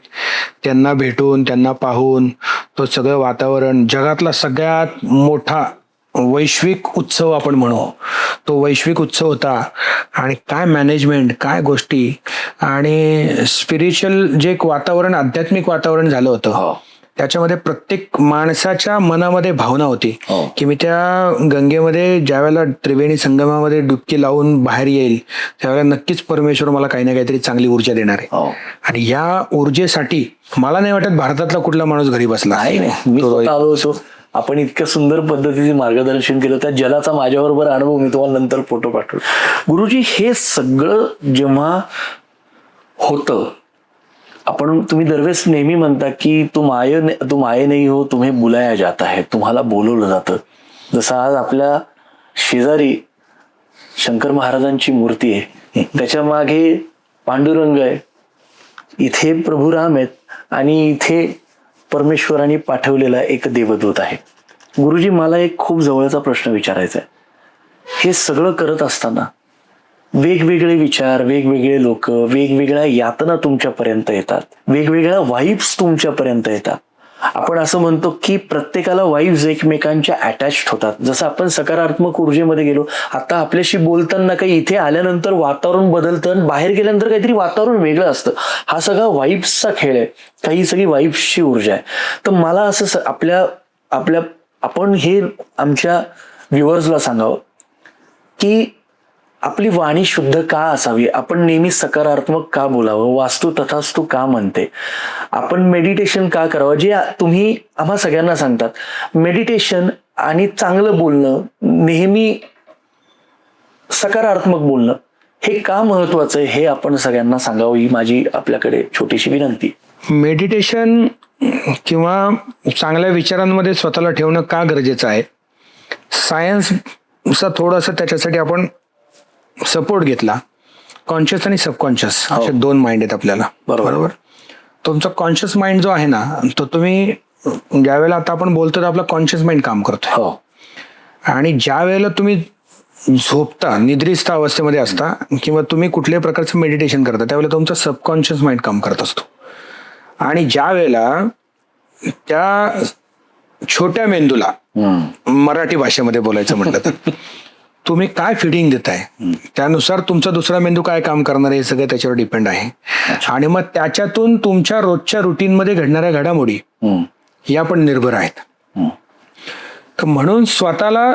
त्यांना भेटून, त्यांना पाहून, तो सगळं वातावरण, जगातला सगळ्यात मोठा वैश्विक उत्सव आपण म्हणू, तो वैश्विक उत्सव होता. आणि काय मॅनेजमेंट, काय गोष्टी, आणि स्पिरिच्युअल जे एक वातावरण, आध्यात्मिक वातावरण झालं होतं, त्याच्यामध्ये प्रत्येक माणसाच्या मनामध्ये भावना होती की मी त्या गंगेमध्ये ज्यावेळेला त्रिवेणी संगमामध्ये डुबकी लावून बाहेर येईल त्यावेळेला नक्कीच परमेश्वर मला काही ना काहीतरी चांगली ऊर्जा देणार आहे. आणि या ऊर्जेसाठी मला नाही वाटत भारतातला कुठला माणूस घरी बसला. आपण इतक्या सुंदर पद्धतीने मार्गदर्शन केलं. त्या जलाचा माझ्याबरोबर अनुभव मी तुम्हाला नंतर फोटो पाठवतो. गुरुजी, हे सगळं जेव्हा होतं, तुम्ही दरवेळेस नेहमी म्हणता की तुम आये नहीं हो तुम्हें बुलाया जाता है, तुम्हाला बोलवलं जातं. जसं आज आपल्या शेजारी शंकर महाराजांची मूर्ती आहे, त्याच्या मागे पांडुरंग आहे, इथे प्रभू राम आहेत आणि इथे परमेश्वराने पाठवलेला एक देवदूत आहे. गुरुजी, मला एक खूप जवळचा प्रश्न विचारायचा आहे. हे सगळं करत असताना वेगवेगळे विचार, वेगवेगळे लोक, वेगवेगळ्या यातना तुमच्यापर्यंत येतात, वेगवेगळ्या वाईब्स तुमच्यापर्यंत येतात. आपण असं म्हणतो की प्रत्येकाला वाईब्स एकमेकांच्या अटॅच्ड होतात. जसं आपण सकारात्मक ऊर्जेमध्ये गेलो, आता आपल्याशी बोलताना काही इथे आल्यानंतर वातावरण बदलतं आणि बाहेर गेल्यानंतर काहीतरी वातावरण वेगळं असतं. हा सगळा वाईब्सचा खेळ आहे. काही सगळी वाईब्सची ऊर्जा आहे. तर मला असं आपण हे आमच्या व्ह्युअर्सला सांगावं की आपली वाणी शुद्ध का असावी, आपण नेहमी सकारात्मक का बोलावं, वास्तू तथास्तू का म्हणते, आपण मेडिटेशन का करावं, जे तुम्ही आम्हा सगळ्यांना सांगतात. मेडिटेशन आणि चांगलं बोलणं, नेहमी सकारात्मक बोलणं, हे का महत्वाचं आहे हे आपण सगळ्यांना सांगावं, ही माझी आपल्याकडे छोटीशी विनंती. मेडिटेशन किंवा चांगल्या विचारांमध्ये स्वतःला ठेवणं का गरजेचं आहे, सायन्सचा थोडंसं त्याच्यासाठी आपण सपोर्ट घेतला. कॉन्शियस आणि सबकॉन्शियस असे 2 माइंड आहेत आपल्याला. बरोबर. तुमचा कॉन्शियस माइंड जो आहे ना, तो तुम्ही ज्या वेळेला आता आपण बोलतो तर आपला कॉन्शियस माइंड काम करतो. आणि ज्या वेळेला तुम्ही झोपता, निद्रिस्त अवस्थेमध्ये असता किंवा तुम्ही कुठल्याही प्रकारचं मेडिटेशन करता, त्यावेळेला तुमचा सबकॉन्शियस माइंड काम करत असतो. आणि ज्या वेळेला त्या छोट्या मेंदूला, मराठी भाषेमध्ये बोलायचं म्हटलं तर तुम्ही काय फिडिंग देताय त्यानुसार तुमचा दुसरा मेंदू काय काम करणार आहे हे सगळं त्याच्यावर डिपेंड आहे. आणि मग त्याच्यातून तुमच्या रोजच्या रुटीनमध्ये घडणाऱ्या घडामोडी या पण निर्भर आहेत. तर म्हणून स्वतःला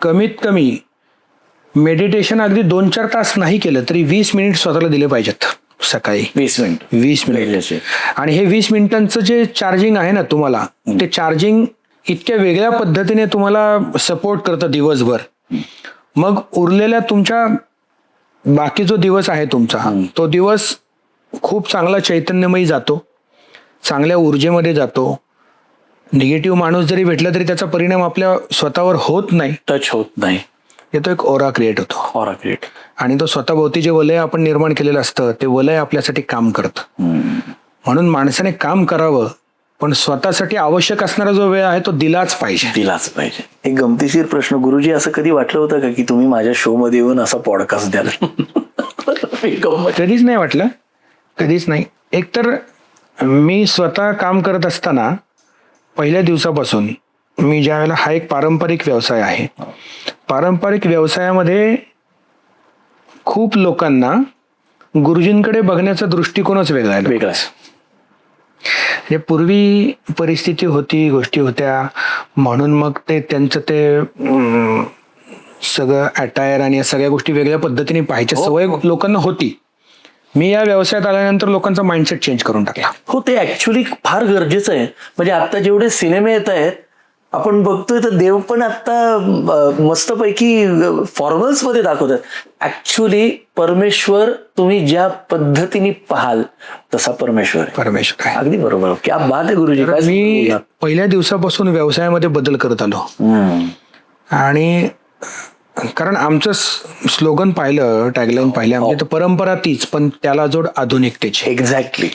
कमीत कमी मेडिटेशन अगदी 2-4 तास नाही केलं तरी 20 मिनिट स्वतःला दिले पाहिजेत सकाळी. 20 मिनिट 20 मिनिट. आणि हे 20 मिनिटांचं जे चार्जिंग आहे ना तुम्हाला, ते चार्जिंग इतक्या वेगळ्या पद्धतीने तुम्हाला सपोर्ट करतं दिवसभर. मग उरलेल्या तुमच्या बाकी जो दिवस आहे तुमचा तो दिवस खूप चांगला चैतन्यमयी जातो, चांगल्या ऊर्जेमध्ये जातो. निगेटिव्ह माणूस जरी भेटला तरी त्याचा परिणाम आपल्या स्वतःवर होत नाही, टच होत नाही. तो एक ओरा क्रिएट होतो. Aura create. आणि तो स्वतःभोवती जे वलय आपण निर्माण केलेलं असतं ते वलय आपल्यासाठी काम करतं. म्हणून माणसाने काम करावं, पण स्वतःसाठी आवश्यक असणारा जो वेळ आहे तो दिलाच पाहिजे. एक गमतीशीर प्रश्न, गुरुजी असं कधी वाटलं होतं का की तुम्ही माझ्या शो मध्ये येऊन असा पॉडकास्ट द्याल? कधीच नाही वाटलं, कधीच नाही. एकतर मी स्वतः काम करत असताना पहिल्या दिवसापासून मी ज्या वेळेला, हा एक पारंपरिक व्यवसाय आहे, पारंपरिक व्यवसायामध्ये खूप लोकांना गुरुजींकडे बघण्याचा दृष्टिकोनच वेगळा आहे. म्हणजे पूर्वी परिस्थिती होती, गोष्टी होत्या, म्हणून मग ते त्यांचं ते सगळं अटायर आणि या सगळ्या गोष्टी वेगळ्या पद्धतीने पाहायच्या सवय लोकांना होती. मी या व्यवसायात आल्यानंतर लोकांचा माइंडसेट चेंज करून टाकला. हो, ते ऍक्च्युली फार गरजेचं आहे. म्हणजे आता जेवढे सिनेमे येत आहेत आपण बघतोय तर देव पण आता मस्तपैकी फॉर्मल्स मध्ये दाखवतात. ऍक्च्युली परमेश्वर तुम्ही ज्या पद्धतीने पाहाल तसा परमेश्वर आहे. अगदी बरोबर. क्या बात आहे गुरुजी. मी पहिल्या दिवसापासून व्यवसायामध्ये बदल करत आलो. आणि कारण आमचं स्लोगन पाहिलं, टॅगलाईन पाहिलं, म्हणजे परंपरा तीच पण त्याला जोड आधुनिकतेची. एक्झॅक्टली.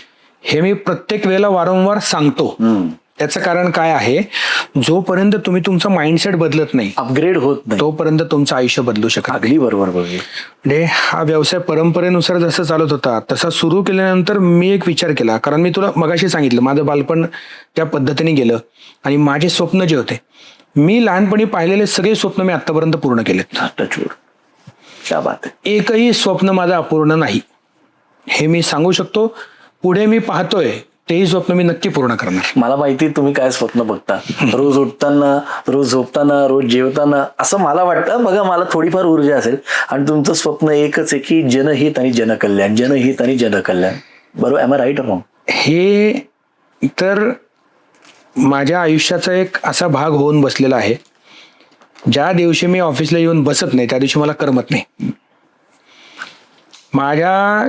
हे मी प्रत्येक वेळेला वारंवार सांगतो. त्याचं कारण काय आहे, जोपर्यंत तुम्ही तुमचं माइंडसेट बदलत नाही, अपग्रेड होत नाही, तोपर्यंत तुमचं आयुष्य बदलू शकत. अगदी बरोबर. म्हणजे हा व्यवसाय परंपरेनुसार जसं चालत होता तसा सुरू केल्यानंतर मी एक विचार केला. कारण मी तुला मगाशी सांगितलं माझं बालपण त्या पद्धतीने गेलं आणि माझे स्वप्न जे होते, मी लहानपणी पाहिलेले सगळे स्वप्न मी आतापर्यंत पूर्ण केलेत. क्या बात आहे. एकही स्वप्न माझं अपूर्ण नाही हे मी सांगू शकतो. पुढे मी पाहतोय तेही स्वप्न मी नक्की पूर्ण करणार. मला माहिती तुम्ही काय स्वप्न बघता, रोज उठताना, रोज झोपताना, रोज जेवताना, असं मला वाटतं. बघा, मला थोडीफार ऊर्जा असेल आणि तुमचं स्वप्न एकच आहे की जनहित आणि जनकल्याण, जनहित आणि जनकल्याण. बरोबर, am I right or wrong? हे तर माझ्या आयुष्याचा एक असा भाग होऊन बसलेला आहे. ज्या दिवशी मी ऑफिसला येऊन बसत नाही त्या दिवशी मला करमत नाही. माझ्या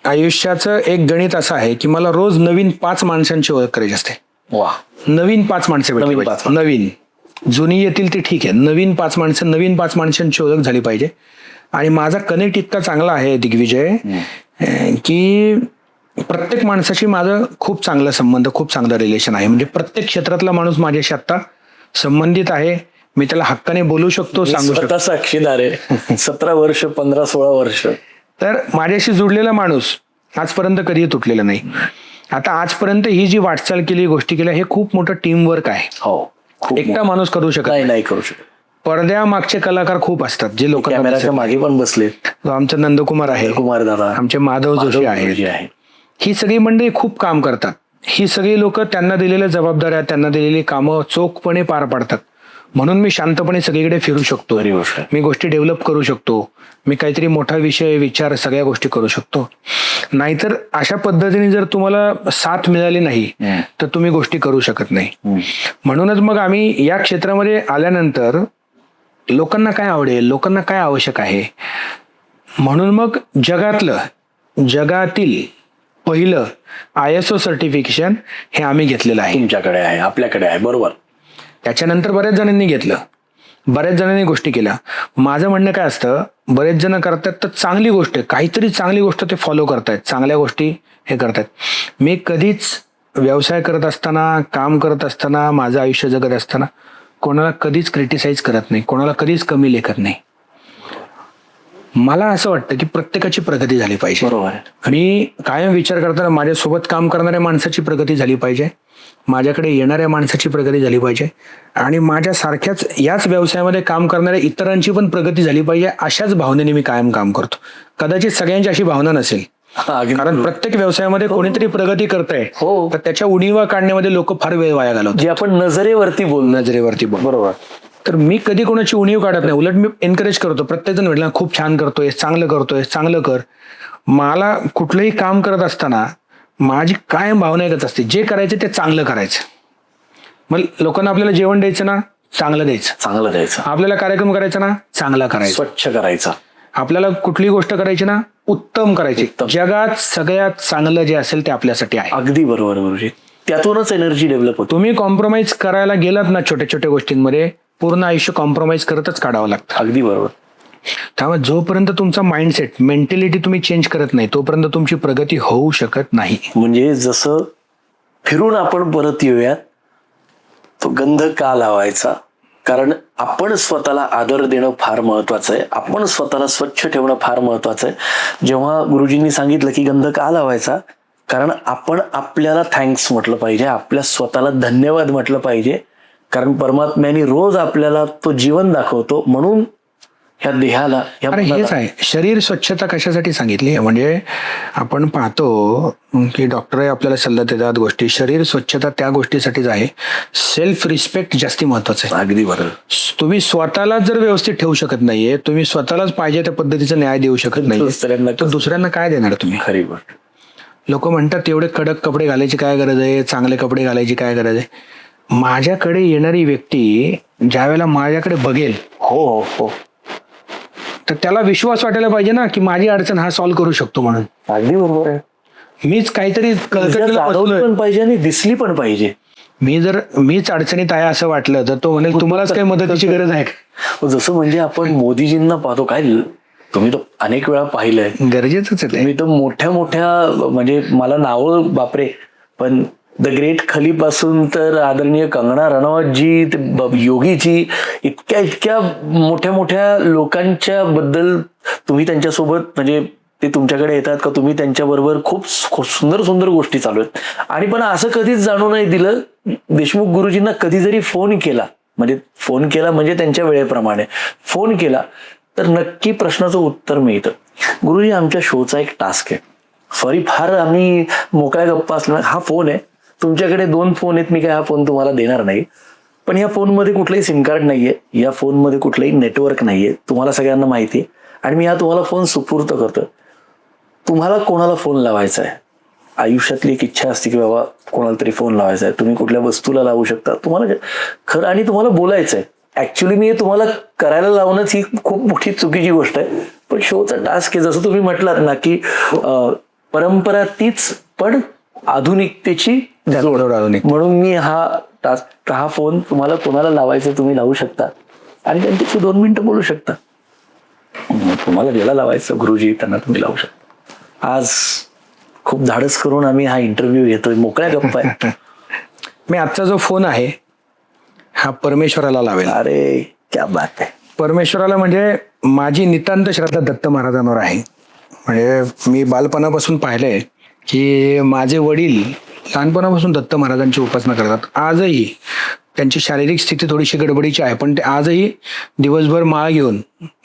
आयुष्याचं एक गणित असं आहे की मला रोज नवीन 5 माणसांची ओळख करायची असते. वा. नवीन 5 माणसं भेटली पाहिजे. नवीन, जुनी येतील ती ठीक आहे, नवीन 5 माणसांची ओळख झाली पाहिजे. आणि माझा कनेक्ट इतका चांगला आहे दिग्विजय की प्रत्येक माणसाशी माझं खूप चांगला संबंध, खूप चांगलं रिलेशन आहे. म्हणजे प्रत्येक क्षेत्रातला माणूस माझ्याशी आता संबंधित आहे. मी त्याला हक्काने बोलू शकतो, सांगू शकतो. साक्षीदार आहे. 17 वर्ष, 15-16 वर्ष. तर माझ्याशी जुडलेला माणूस आजपर्यंत कधीही तुटलेला नाही. आता आजपर्यंत ही जी वाटचाल केली, गोष्टी केल्या, हे खूप मोठं टीम वर्क आहे. हो, एकटा माणूस करू शकत नाही करू शकत. पडद्यामागचे कलाकार खूप असतात जे लोक कॅमेराच्या मागे पण बसले. आमचं नंदकुमार आहे, कुमार दादा, आमचे माधव जोशी आहे. ही सगळी मंडळी खूप काम करतात. ही सगळी लोक त्यांना दिलेल्या जबाबदाऱ्या, त्यांना दिलेली कामं चोखपणे पार पाडतात. म्हणून मी शांतपणे सगळीकडे फिरू शकतो, मी गोष्टी डेव्हलप करू शकतो, मी काहीतरी मोठा विषय, विचार, सगळ्या गोष्टी करू शकतो. नाहीतर अशा पद्धतीने जर तुम्हाला साथ मिळाली नाही तर तुम्ही गोष्टी करू शकत नाही. म्हणूनच मग आम्ही या क्षेत्रामध्ये आल्यानंतर लोकांना काय आवडेल, लोकांना काय आवश्यक आहे, म्हणून मग जगातील पहिलं ISO सर्टिफिकेशन हे आम्ही घेतलेलं आहे. तुमच्याकडे आहे, आपल्याकडे आहे. बरोबर. त्याच्यानंतर बऱ्याच जणांनी घेतलं, बऱ्याच जणांनी गोष्टी केल्या. माझं म्हणणं काय असतं, बरेच जण करतात तर चांगली गोष्ट, काहीतरी चांगली गोष्ट ते फॉलो करतायत, चांगल्या गोष्टी हे करतायत. मी कधीच व्यवसाय करत असताना, काम करत असताना, माझं आयुष्य जगत असताना कोणाला कधीच क्रिटिसाइज करत नाही, कोणाला कधीच कमी लेखत नाही. मला असं वाटतं की प्रत्येकाची प्रगती झाली पाहिजे. बरोबर आहे. मी कायम विचार करताना माझ्यासोबत काम करणाऱ्या माणसाची प्रगती झाली पाहिजे, माझ्याकडे येणाऱ्या माणसाची प्रगती झाली पाहिजे आणि माझ्यासारख्याच याच व्यवसायामध्ये काम करणाऱ्या इतरांची पण प्रगती झाली पाहिजे, अशाच भावनेने मी कायम काम करतो. कदाचित सगळ्यांची अशी भावना नसेल, कारण प्रत्येक व्यवसायामध्ये कोणीतरी प्रगती करतंय, हो. तर त्याच्या उणीवा काढण्यामध्ये लोक फार वेळ वाया घालवतात. जे आपण नजरेवरती नजरेवरती बोल. बरोबर. तर मी कधी कोणाची उणीव काढत नाही, उलट मी एनकरेज करतो. प्रत्येकजण म्हटलं खूप छान करतोय, चांगलं करतोय, चांगलं कर. मला कुठलंही काम करत असताना माझी कायम भावना एकच असते, जे करायचं ते चांगलं करायचं. मग लोकांना आपल्याला जेवण द्यायचं ना, चांगलं द्यायचं. आपल्याला कार्यक्रम करायचा ना, चांगला करायचा. स्वच्छ करायचा. आपल्याला कुठली गोष्ट करायची ना, उत्तम करायची. जगात सगळ्यात चांगलं जे असेल ते आपल्यासाठी आहे. अगदी बरोबर गुरुजी. त्यातूनच एनर्जी डेव्हलप होतो. तुम्ही कॉम्प्रोमाइज करायला गेलात ना छोट्या छोट्या गोष्टींमध्ये, पूर्ण आयुष्य कॉम्प्रोमाइज करतच काढावं लागतं. अगदी बरोबर. त्यामुळे जोपर्यंत तुमचा माइंडसेट, मेंटॅलिटी तुम्ही चेंज करत नाही, तोपर्यंत तुमची प्रगती होऊ शकत नाही. म्हणजे जसं फिरून आपण परत येऊयात, तो गंध का लावायचा? कारण आपण स्वतःला आदर देणं फार महत्वाचं आहे, आपण स्वतःला स्वच्छ ठेवणं फार महत्वाचं आहे. जेव्हा गुरुजींनी सांगितलं की गंध का लावायचा, कारण आपण आपल्याला थँक्स म्हटलं पाहिजे, आपल्या स्वतःला धन्यवाद म्हटलं पाहिजे. कारण परमात्म्याने रोज आपल्याला तो जीवन दाखवतो, म्हणून ह्या देहाला अरे हेच आहे, शरीर स्वच्छता कशासाठी सांगितली. म्हणजे आपण पाहतो की डॉक्टर आपल्याला सल्ला देतात गोष्टी, शरीर स्वच्छता त्या गोष्टीसाठीच आहे. सेल्फ रिस्पेक्ट जास्ती महत्वाचं आहे. अगदी बरोबर. तुम्ही स्वतःला जर व्यवस्थित ठेवू शकत नाहीये, तुम्ही स्वतःलाच पाहिजे त्या पद्धतीचा न्याय देऊ शकत नाही, तर दुसऱ्यांना काय देणार तुम्ही? खरी गोष्ट. लोक म्हणतात तेवढे कडक कपडे घालायची काय गरज आहे, चांगले कपडे घालायची काय गरज आहे. माझ्याकडे येणारी व्यक्ती ज्या वेळेला माझ्याकडे बघेल, हो हो, तर त्याला विश्वास वाटायला पाहिजे ना की माझी अडचण हा सॉल्व्ह करू शकतो म्हणून. अगदी बरोबर आहे. मीच काहीतरी जाणवलं पण पाहिजे आणि दिसली पण पाहिजे. मीच अडचणीत आहे असं वाटलं तर तो म्हणेल तुम्हालाच काही मदतीची गरज आहे का? जसं म्हणजे आपण मोदीजींना पाहतो, काय तुम्ही तो अनेक वेळा पाहिलंय, गरजेचंच आहे. तुम्ही तर मोठ्या मोठ्या, म्हणजे मला नावं बापरे, पण द ग्रेट खली पासून तर आदरणीय कंगना रनौत जी, योगीजी, इतक्या मोठ्या मोठ्या लोकांच्या बद्दल तुम्ही त्यांच्यासोबत, म्हणजे ते तुमच्याकडे येतात का, तुम्ही त्यांच्याबरोबर खूप सुंदर सुंदर गोष्टी चालू आहेत. आणि पण असं कधीच जाणू नाही दिलं, देशमुख गुरुजींना कधी जरी फोन केला म्हणजे त्यांच्या वेळेप्रमाणे फोन केला तर नक्की प्रश्नाचं उत्तर मिळतं. गुरुजी, आमच्या शोचा एक टास्क आहे, सॉरी फार आम्ही मोकळ्या गप्पा असल्या, हा फोन आहे, तुमच्याकडे 2 फोन आहेत, मी काय हा फोन तुम्हाला देणार नाही, पण या फोनमध्ये कुठलंही सिम कार्ड नाहीये, या फोनमध्ये कुठलंही नेटवर्क नाहीये, तुम्हाला सगळ्यांना माहिती आहे, आणि मी हा तुम्हाला फोन सुपूर्त करतो. तुम्हाला कोणाला फोन लावायचा आहे, आयुष्यातली एक इच्छा असते की बाबा कोणाला तरी फोन लावायचा आहे, तुम्ही कुठल्या वस्तूला लावू शकता, तुम्हाला खरं आणि तुम्हाला बोलायचं आहे. ऍक्च्युली मी तुम्हाला करायला लावणंच ही खूप मोठी चुकीची गोष्ट आहे, पण शोचा टास्क आहे. जसं तुम्ही म्हटलात ना की परंपरा तीच पण आधुनिकतेची जोड, म्हणून मी हा फोन तुम्हाला कोणाला लावायचा तुम्ही लावू शकता आणि त्यांच्याशी 2 मिनिटं बोलू शकता. तुम्हाला ज्याला लावायचं गुरुजी त्यांना तुम्ही लावू शकता. आज खूप धाडस करून आम्ही हा इंटरव्ह्यू घेतोय, मोकळ्या गप्पा आहे. मी आजचा जो फोन आहे हा परमेश्वराला लावेल. अरे क्या बात आहे. परमेश्वराला म्हणजे माझी नितांत श्रद्धा दत्त महाराजांवर आहे. म्हणजे मी बालपणापासून पाहिलंय की माझे वडील लहानपणापासून दत्त महाराजांची उपासना करतात. आजही त्यांची शारीरिक स्थिती थोडीशी गडबडीची आहे, पण ते आजही दिवसभर माळ घेऊन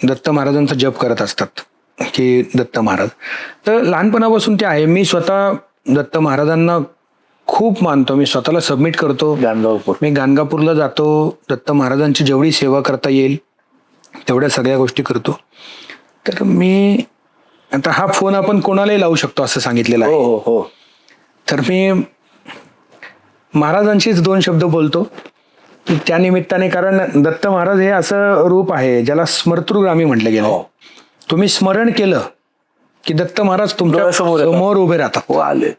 दत्त महाराजांचा जप करत असतात की दत्त महाराज. तर लहानपणापासून ते आहे. मी स्वतः दत्त महाराजांना खूप मानतो, मी स्वतःला सबमिट करतो. मी गाणगापूरला जातो, दत्त महाराजांची जेवढी सेवा करता येईल तेवढ्या सगळ्या गोष्टी करतो. तर मी आता हा फोन आपण कोणालाही लावू शकतो असं सांगितलेलं आहे. हो हो. तर मी महाराजांशीच 2 शब्द बोलतो की त्या निमित्ताने, कारण दत्त महाराज हे असं रूप आहे ज्याला स्मर्तृगामी म्हटलं गेलं. तुम्ही स्मरण केलं की दत्त महाराज तुमच्या समोर उभे राहतात. आले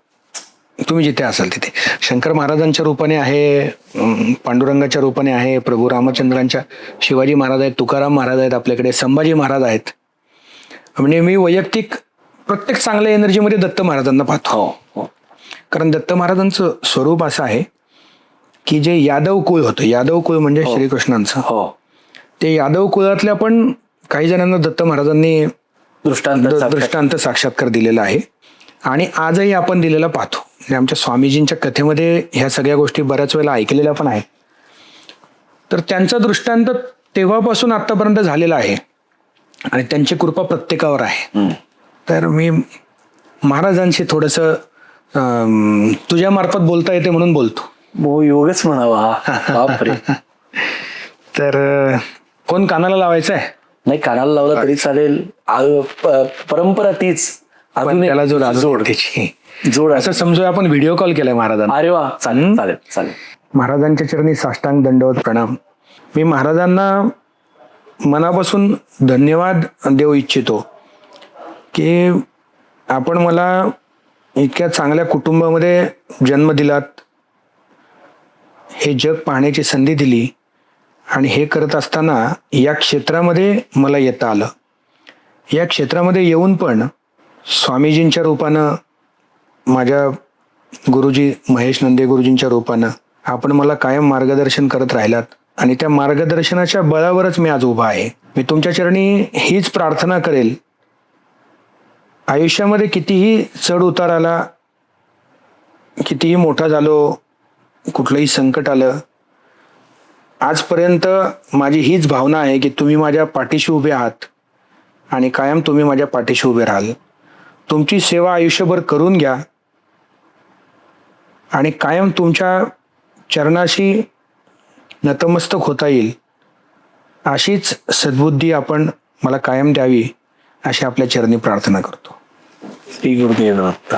तुम्ही जिथे असाल तिथे. शंकर महाराजांच्या रूपाने आहे, पांडुरंगाच्या रूपाने आहे, प्रभू रामचंद्रांच्या, शिवाजी महाराज आहेत, तुकाराम महाराज आहेत, आपल्याकडे संभाजी महाराज आहेत. म्हणजे मी वैयक्तिक प्रत्येक चांगल्या एनर्जीमध्ये दत्त महाराजांना पाहतो. कारण दत्त महाराजांचं स्वरूप असं आहे की जे यादव कुळ होतं, यादव कुळ म्हणजे श्रीकृष्णांचं, ते यादव कुळातल्या पण काही जणांना दत्त महाराजांनी दृष्टांत साक्षात्कार दिलेला आहे. आणि आजही आपण दिलेला पाहतो. म्हणजे आमच्या स्वामीजींच्या कथेमध्ये ह्या सगळ्या गोष्टी बऱ्याच वेळेला ऐकलेल्या पण आहेत. तर त्यांचा दृष्टांत तेव्हापासून आतापर्यंत झालेला आहे आणि त्यांची कृपा प्रत्येकावर आहे. तर मी महाराजांशी थोडंसं तुझ्या मार्फत बोलता येते म्हणून बोलतो. योगच म्हणावा. बापरे. तर कोण कानाला लावायचं आहे? नाही, कानाला लावला तरी चालेल. परंपरा तीच. पण त्याला जोड जोड असं समजूया आपण व्हिडिओ कॉल केलाय महाराजांना. अरे वा, चालेल चालेल चालेल. महाराजांच्या चरणी साष्टांग दंडवत प्रणाम. मी महाराजांना मनापासून धन्यवाद देऊ इच्छितो की आपण मला इतक्या चांगल्या कुटुंबामध्ये जन्म दिलात, हे जग पाहण्याची संधी दिली आणि हे करत असताना या क्षेत्रामध्ये मला येता आलं. या क्षेत्रामध्ये येऊन पण स्वामीजींच्या रूपानं, माझ्या गुरुजी महेश नंदे गुरुजींच्या रूपानं आपण मला कायम मार्गदर्शन करत राहिलात आणि त्या मार्गदर्शनाच्या बळावरच मी आज उभा आहे. मी तुमच्या चरणी हीच प्रार्थना करेल, आयुष्यामध्ये कितीही चढ उतार आला, कितीही मोठा झालो, कुठलंही संकट आलं, आजपर्यंत माझी हीच भावना आहे की तुम्ही माझ्या पाठीशी उभे आहात आणि कायम तुम्ही माझ्या पाठीशी उभे राहाल. तुमची सेवा आयुष्यभर करून घ्या आणि कायम तुमच्या चरणाशी नतमस्तक होता येईल अशीच सद्बुद्धी आपण मला कायम द्यावी अशी आपल्या चरणी प्रार्थना करतो. श्री गुरुदेव दत्त.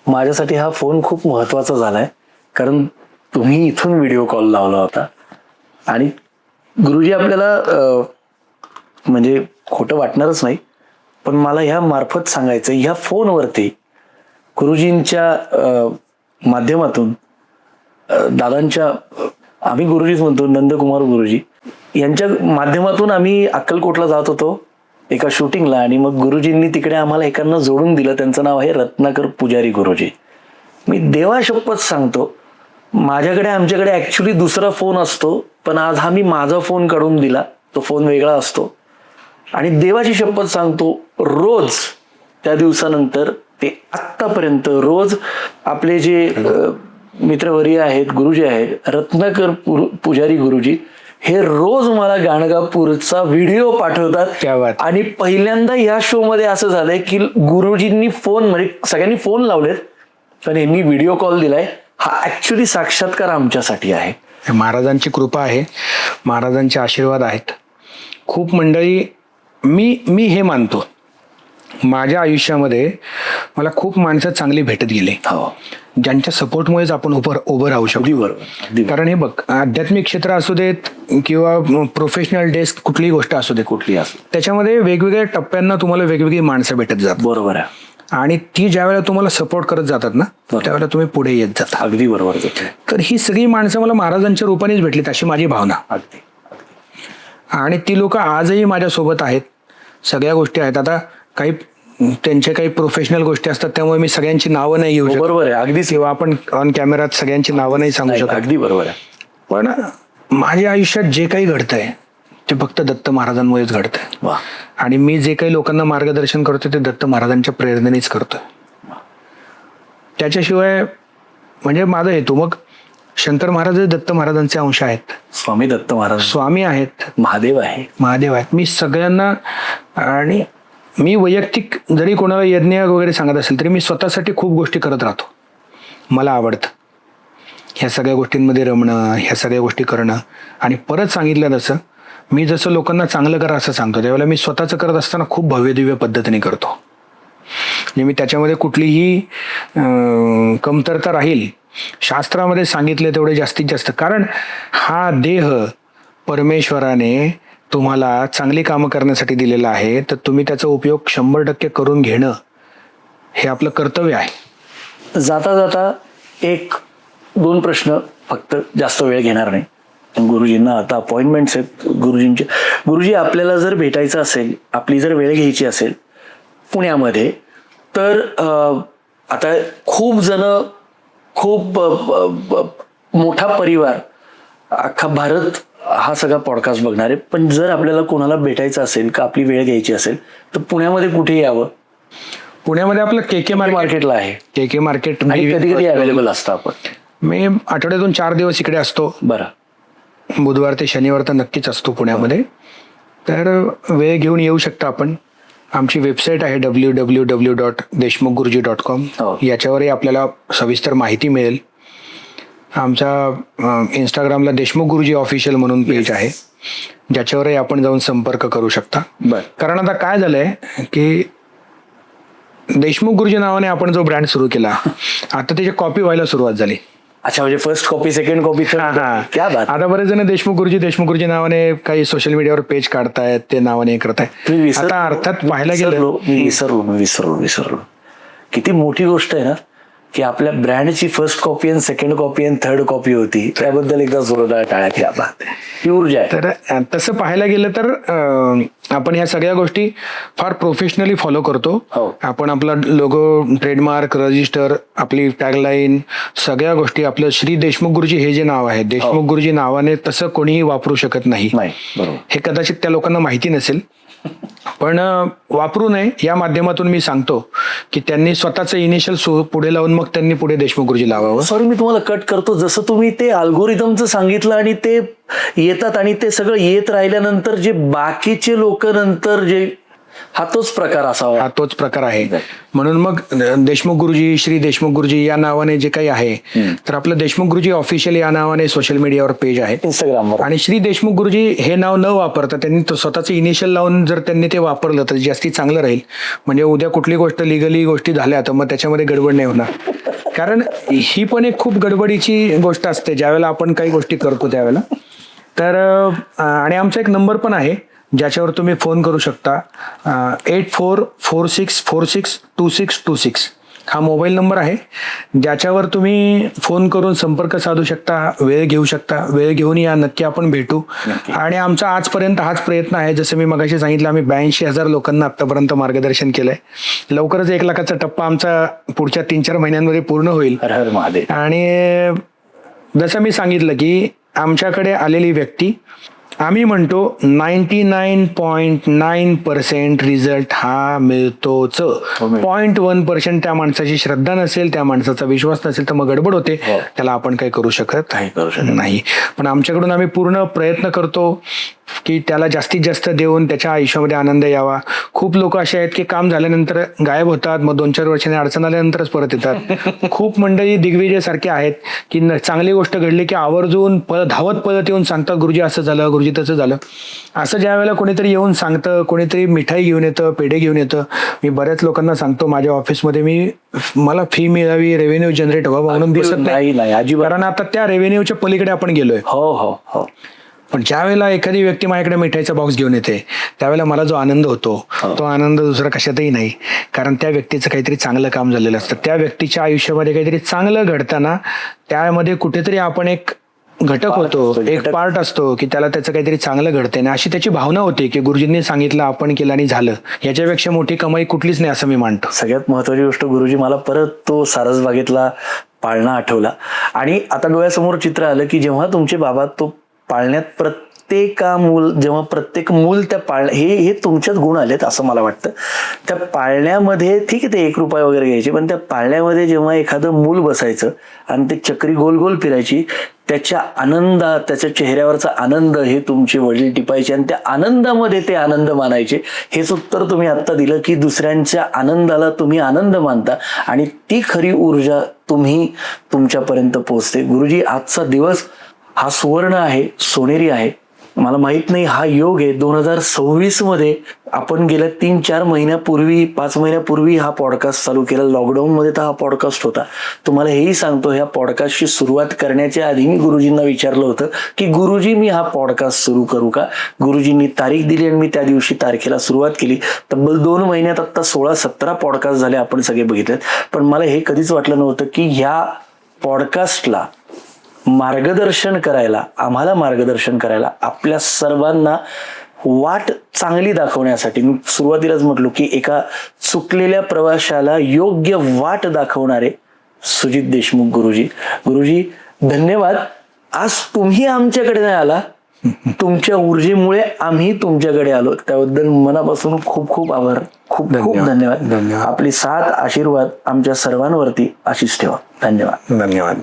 माझ्यासाठी हा फोन खूप महत्वाचा झालाय, कारण तुम्ही इथून व्हिडिओ कॉल लावला होता आणि गुरुजी आपल्याला म्हणजे खोटं वाटणारच नाही, पण मला ह्या मार्फत सांगायचं, ह्या फोनवरती गुरुजींच्या माध्यमातून दादांच्या, आम्ही गुरुजीच म्हणतो, नंदकुमार गुरुजी यांच्या माध्यमातून आम्ही अक्कलकोटला जात होतो एका शूटिंगला आणि मग गुरुजींनी तिकडे आम्हाला एकांना जोडून दिलं. त्यांचं नाव आहे रत्नाकर पुजारी गुरुजी. मी देवाशपथ सांगतो, आमच्याकडे ॲक्च्युली दुसरा फोन असतो, पण आज हा मी माझा फोन काढून दिला, तो फोन वेगळा असतो. आणि देवाची शपथ सांगतो, रोज त्या दिवसानंतर ते आत्तापर्यंत रोज आपले जे मित्रवर्य आहेत, गुरुजी आहेत, रत्नाकर पुजारी गुरुजी, हे रोज मला गाणगापूरचा व्हिडिओ पाठवतात. आणि पहिल्यांदा या शो मध्ये असं झालंय की गुरुजींनी फोन, म्हणजे सगळ्यांनी फोन लावलेत पण यांनी व्हिडिओ कॉल दिलाय. हा ऍक्च्युली साक्षात्कार आमच्यासाठी आहे. महाराजांची कृपा आहे, महाराजांचे आशीर्वाद आहेत. खूप मंडळी, मी हे मानतो, माझ्या आयुष्यामध्ये मला खूप माणसं चांगली भेटत गेली, ज्यांच्या सपोर्टमुळेच आपण उभं राहू शकतो. कारण हे बघ, आध्यात्मिक क्षेत्र असू देत किंवा प्रोफेशनल डेस्क, कुठलीही गोष्ट असू दे, त्याच्यामध्ये वेगवेगळ्या टप्प्यांना तुम्हाला वेगवेगळी माणसं भेटत जातात. बरोबर आहे. आणि ती ज्या वेळेला तुम्हाला सपोर्ट करत जातात ना, त्यावेळेला तुम्ही पुढे येत जाता. अगदी बरोबर. तर ही सगळी माणसं मला महाराजांच्या रूपानेच भेटलीत अशी माझी भावना. आणि ती लोक आजही माझ्यासोबत आहेत. सगळ्या गोष्टी आहेत. आता काही त्यांच्या काही प्रोफेशनल गोष्टी असतात, त्यामुळे मी सगळ्यांची नावं नाही घेऊ शकत. बरोबर आहे, अगदी. किंवा आपण ऑन कॅमेरात सगळ्यांची नावं नाही सांगू शकत. अगदी बरोबर आहे. पण माझ्या आयुष्यात जे काही घडतंय ते फक्त दत्त महाराजांमुळेच घडतंय. आणि मी जे काही लोकांना मार्गदर्शन करतोय ते दत्त महाराजांच्या प्रेरणेनेच करतोय. त्याच्याशिवाय म्हणजे माझा हेतू, मग शंकर महाराज दत्त महाराजांचे अंश आहेत, स्वामी दत्त महाराज स्वामी आहेत, महादेव आहेत. मी सगळ्यांना, आणि मी वैयक्तिक जरी कोणाला यज्ञ वगैरे सांगत असेल तरी मी स्वतःसाठी खूप गोष्टी करत राहतो. मला आवडतं ह्या सगळ्या गोष्टींमध्ये रमणं, ह्या सगळ्या गोष्टी करणं. आणि परत सांगितलं तसं, मी जसं लोकांना चांगलं करा असं सांगतो, त्यावेळेला मी स्वतःचं करत असताना खूप भव्यदिव्य पद्धतीने करतो. म्हणजे मी त्याच्यामध्ये कुठलीही कमतरता राहील, शास्त्रामध्ये सांगितले तेवढे जास्तीत जास्त. कारण हा देह परमेश्वराने तुम्हाला चांगली कामं करण्यासाठी दिलेला आहे, तर तुम्ही त्याचा उपयोग 100% करून घेणं हे आपलं कर्तव्य आहे. जाता जाता 1-2 प्रश्न, फक्त जास्त वेळ घेणार नाही. गुरुजींना आता अपॉइंटमेंट्स आहेत गुरुजींचे. गुरुजी, आपल्याला जर भेटायचं असेल, आपली जर वेळ घ्यायची असेल पुण्यामध्ये, तर आता खूप जण, खूप मोठा परिवार अख्खा भारत हा सगळा पॉडकास्ट बघणार आहे, पण जर आपल्याला कोणाला भेटायचं असेल का आपली वेळ घ्यायची असेल तर पुण्यामध्ये कुठे यावं? पुण्यामध्ये आपलं के मार्केटला आहे. के मार्केट आणि कधी कधी अवेलेबल असतं आपण? मी आठवड्यातून 4 दिवस इकडे असतो. बरं. बुधवार ते शनिवार तर नक्कीच असतो पुण्यामध्ये. तर वेळ घेऊन येऊ शकता आपण. आमची वेबसाईट आहे www.deshmukhguruji.com. हो. याच्यावरही आपल्याला सविस्तर माहिती मिळेल. आमचा इंस्टाग्रामला देशमुख गुरुजी ऑफिशियल म्हणून पेज आहे, ज्याच्यावरही आपण जाऊन संपर्क करू शकता. बरं. कारण आता काय झालंय की देशमुख गुरुजी नावाने आपण जो ब्रँड सुरू केला, आता त्याची कॉपी व्हायला सुरुवात झाली. अच्छा, म्हणजे फर्स्ट कॉपी, सेकंड कॉपी. क्या बात. आता बरेच जण देशमुख गुरुजी नावाने काही सोशल मीडियावर पेज काढतायत, ते नावाने करतायत. आता अर्थात पाहायला गेलं, मी विसरलो. किती मोठी गोष्ट आहे ना की आपल्या ब्रँडची फर्स्ट कॉपी आणि सेकंड कॉपी आणि थर्ड कॉपी होती. त्याबद्दल एकदा जोरदार टाळ्या क्या बात आहे. ही ऊर्जा आहे. तर तसं पाहायला गेलं तर आपण ह्या सगळ्या गोष्टी फार प्रोफेशनली फॉलो करतो. हो. आपण आपला लोगो, ट्रेडमार्क, रजिस्टर, आपली टॅगलाईन, सगळ्या गोष्टी, आपलं श्री देशमुख गुरुजी हे जे नाव आहे, देशमुख गुरुजी नावाने तसं कोणीही वापरू शकत नाही. बरोबर. हे कदाचित त्या लोकांना माहिती नसेल, पण वापरू नये या माध्यमातून मी सांगतो की त्यांनी स्वतःचं इनिशियल पुढे लावून मग त्यांनी पुढे देशमुख गुरुजी लावावं. सॉरी, मी तुम्हाला कट करतो. जसं तुम्ही ते अल्गोरिदमचं सांगितलं आणि ते येतात आणि ते सगळं येत राहिल्यानंतर जे बाकीचे लोक नंतर जे हा तोच प्रकार असावा. हा तोच प्रकार आहे. म्हणून मग देशमुख गुरुजी, श्री देशमुख गुरुजी या नावाने जे काही आहे, तर आपलं देशमुख गुरुजी ऑफिशियल या नावाने सोशल मीडियावर पेज आहे इंस्टाग्रामवर. आणि श्री देशमुख गुरुजी हे नाव न वापरता त्यांनी स्वतःचं इनिशियल लावून जर त्यांनी ते वापरलं तर जास्ती चांगलं राहील. म्हणजे उद्या कुठली गोष्ट लिगली गोष्टी झाल्या तर मग त्याच्यामध्ये गडबड नाही होणार. कारण ही पण एक खूप गडबडीची गोष्ट असते ज्यावेळेला आपण काही गोष्टी करतो त्यावेळेला. तर आणि आमचा एक नंबर पण आहे ज्याच्यावर तुम्ही फोन करू शकता. 8446462626 हा मोबाईल नंबर आहे, ज्याच्यावर तुम्ही फोन करून संपर्क साधू शकता, वेळ घेऊ शकता. वेळ घेऊन या, नक्की आपण भेटू. आणि आमचा आजपर्यंत हाच प्रयत्न आहे. जसं मी मगाशी सांगितलं, आम्ही 82,000 लोकांना आतापर्यंत मार्गदर्शन केलंय. लवकरच 1 लाखाचा टप्पा आमचा पुढच्या 3-4 महिन्यांमध्ये पूर्ण होईल. हर हर महादेव. आणि जसं मी सांगितलं की आमच्याकडे आलेली व्यक्ती, आम्ही म्हणतो 99.9% रिझल्ट हा मिळतोच. 0.1% त्या माणसाची श्रद्धा नसेल, त्या माणसाचा विश्वास नसेल तर मग गडबड होते. त्याला आपण काही करू शकत नाही. पण आमच्याकडून आम्ही पूर्ण प्रयत्न करतो की त्याला जास्तीत जास्त देऊन त्याच्या आयुष्यामध्ये आनंद यावा. खूप लोक असे आहेत की काम झाल्यानंतर गायब होतात, मग 2-4 वर्षांनी अडचण आल्यानंतरच परत येतात. खूप मंडळी दिग्विजय सारखे आहेत की चांगली गोष्ट घडली की आवर्जून धावत पळत येऊन सांगतात, गुरुजी असं झालं, गुरुजी तसं झालं. असं ज्या वेळेला कोणीतरी येऊन सांगतं, कोणीतरी मिठाई घेऊन येतं, पेढे घेऊन येतं, मी बऱ्याच लोकांना सांगतो माझ्या ऑफिसमध्ये मला फी मिळावी, रेव्हेन्यू जनरेट व्हावा म्हणून दिसत नाही. कारण आता त्या रेव्हेन्यूच्या पलीकडे आपण गेलोय. हो. पण ज्या वेळेला एखादी व्यक्ती माझ्याकडे मिठाईचा बॉक्स घेऊन येते त्यावेळेला मला जो आनंद होतो तो आनंद दुसरा कशातही नाही. कारण त्या व्यक्तीचं काहीतरी चांगलं काम झालेलं असतं. त्या व्यक्तीच्या आयुष्यामध्ये काहीतरी चांगलं घडताना त्यामध्ये कुठेतरी आपण एक घटक होतो, एक पार्ट असतो की त्याला त्याचं काहीतरी चांगलं घडतंय ना, अशी त्याची भावना होती की गुरुजींनी सांगितलं, आपण केलं आणि झालं. याच्यापेक्षा मोठी कमाई कुठलीच नाही असं मी मानतो. सगळ्यात महत्वाची गोष्ट गुरुजी, मला परत तो सारसबागेतला पाळणा आठवला. आणि आता डोळ्यासमोर चित्र आलं की जेव्हा तुमचे बाबा तो पाळण्यात प्रत्येक मूल त्या हे तुमच्यात गुण आलेत असं मला वाटतं. त्या पाळण्यामध्ये ठीक आहे ते 1 रुपया वगैरे घ्यायचे, पण त्या पाळण्यामध्ये जेव्हा एखादं मूल बसायचं आणि ते चक्री गोल गोल फिरायची, त्याच्या चेहऱ्यावरचा आनंद हे तुमचे वडील टिपायचे आणि त्या आनंदामध्ये ते आनंद मानायचे. हेच उत्तर तुम्ही आत्ता दिलं की दुसऱ्यांच्या आनंदाला तुम्ही आनंद मानता आणि ती खरी ऊर्जा तुमच्यापर्यंत पोहोचते. गुरुजी, आजचा दिवस हा सुवर्ण आहे, सोनेरी आहे. मला माहित नाही हा योग आहे. 2026 मध्ये आपण गेल्या 3-4 महिन्यापूर्वी, 5 महिन्यापूर्वी हा पॉडकास्ट चालू केला. लॉकडाऊन मध्ये तर हा पॉडकास्ट होता. तुम्हाला हेही सांगतो, ह्या पॉडकास्टची सुरुवात करण्याच्या आधी मी गुरुजींना विचारलं होतं की गुरुजी मी हा पॉडकास्ट सुरू करू का. गुरुजींनी तारीख दिली आणि मी त्या दिवशी तारखेला सुरुवात केली. तब्बल 2 महिन्यात आता 16-17 पॉडकास्ट झाले, आपण सगळे बघितलेत. पण मला हे कधीच वाटलं नव्हतं की ह्या पॉडकास्टला आम्हाला मार्गदर्शन करायला, आपल्या सर्वांना वाट चांगली दाखवण्यासाठी, मी सुरुवातीलाच म्हटलो की एका चुकलेल्या प्रवाशाला योग्य वाट दाखवणारे सुजित देशमुख गुरुजी. गुरुजी धन्यवाद. आज तुम्ही आमच्याकडे नाही आला, तुमच्या ऊर्जेमुळे आम्ही तुमच्याकडे आलो. त्याबद्दल मनापासून खूप खूप आभार, खूप खूप धन्यवाद. आपली साथ आशीर्वाद आमच्या सर्वांवरती अशीच ठेवा. धन्यवाद. धन्यवाद.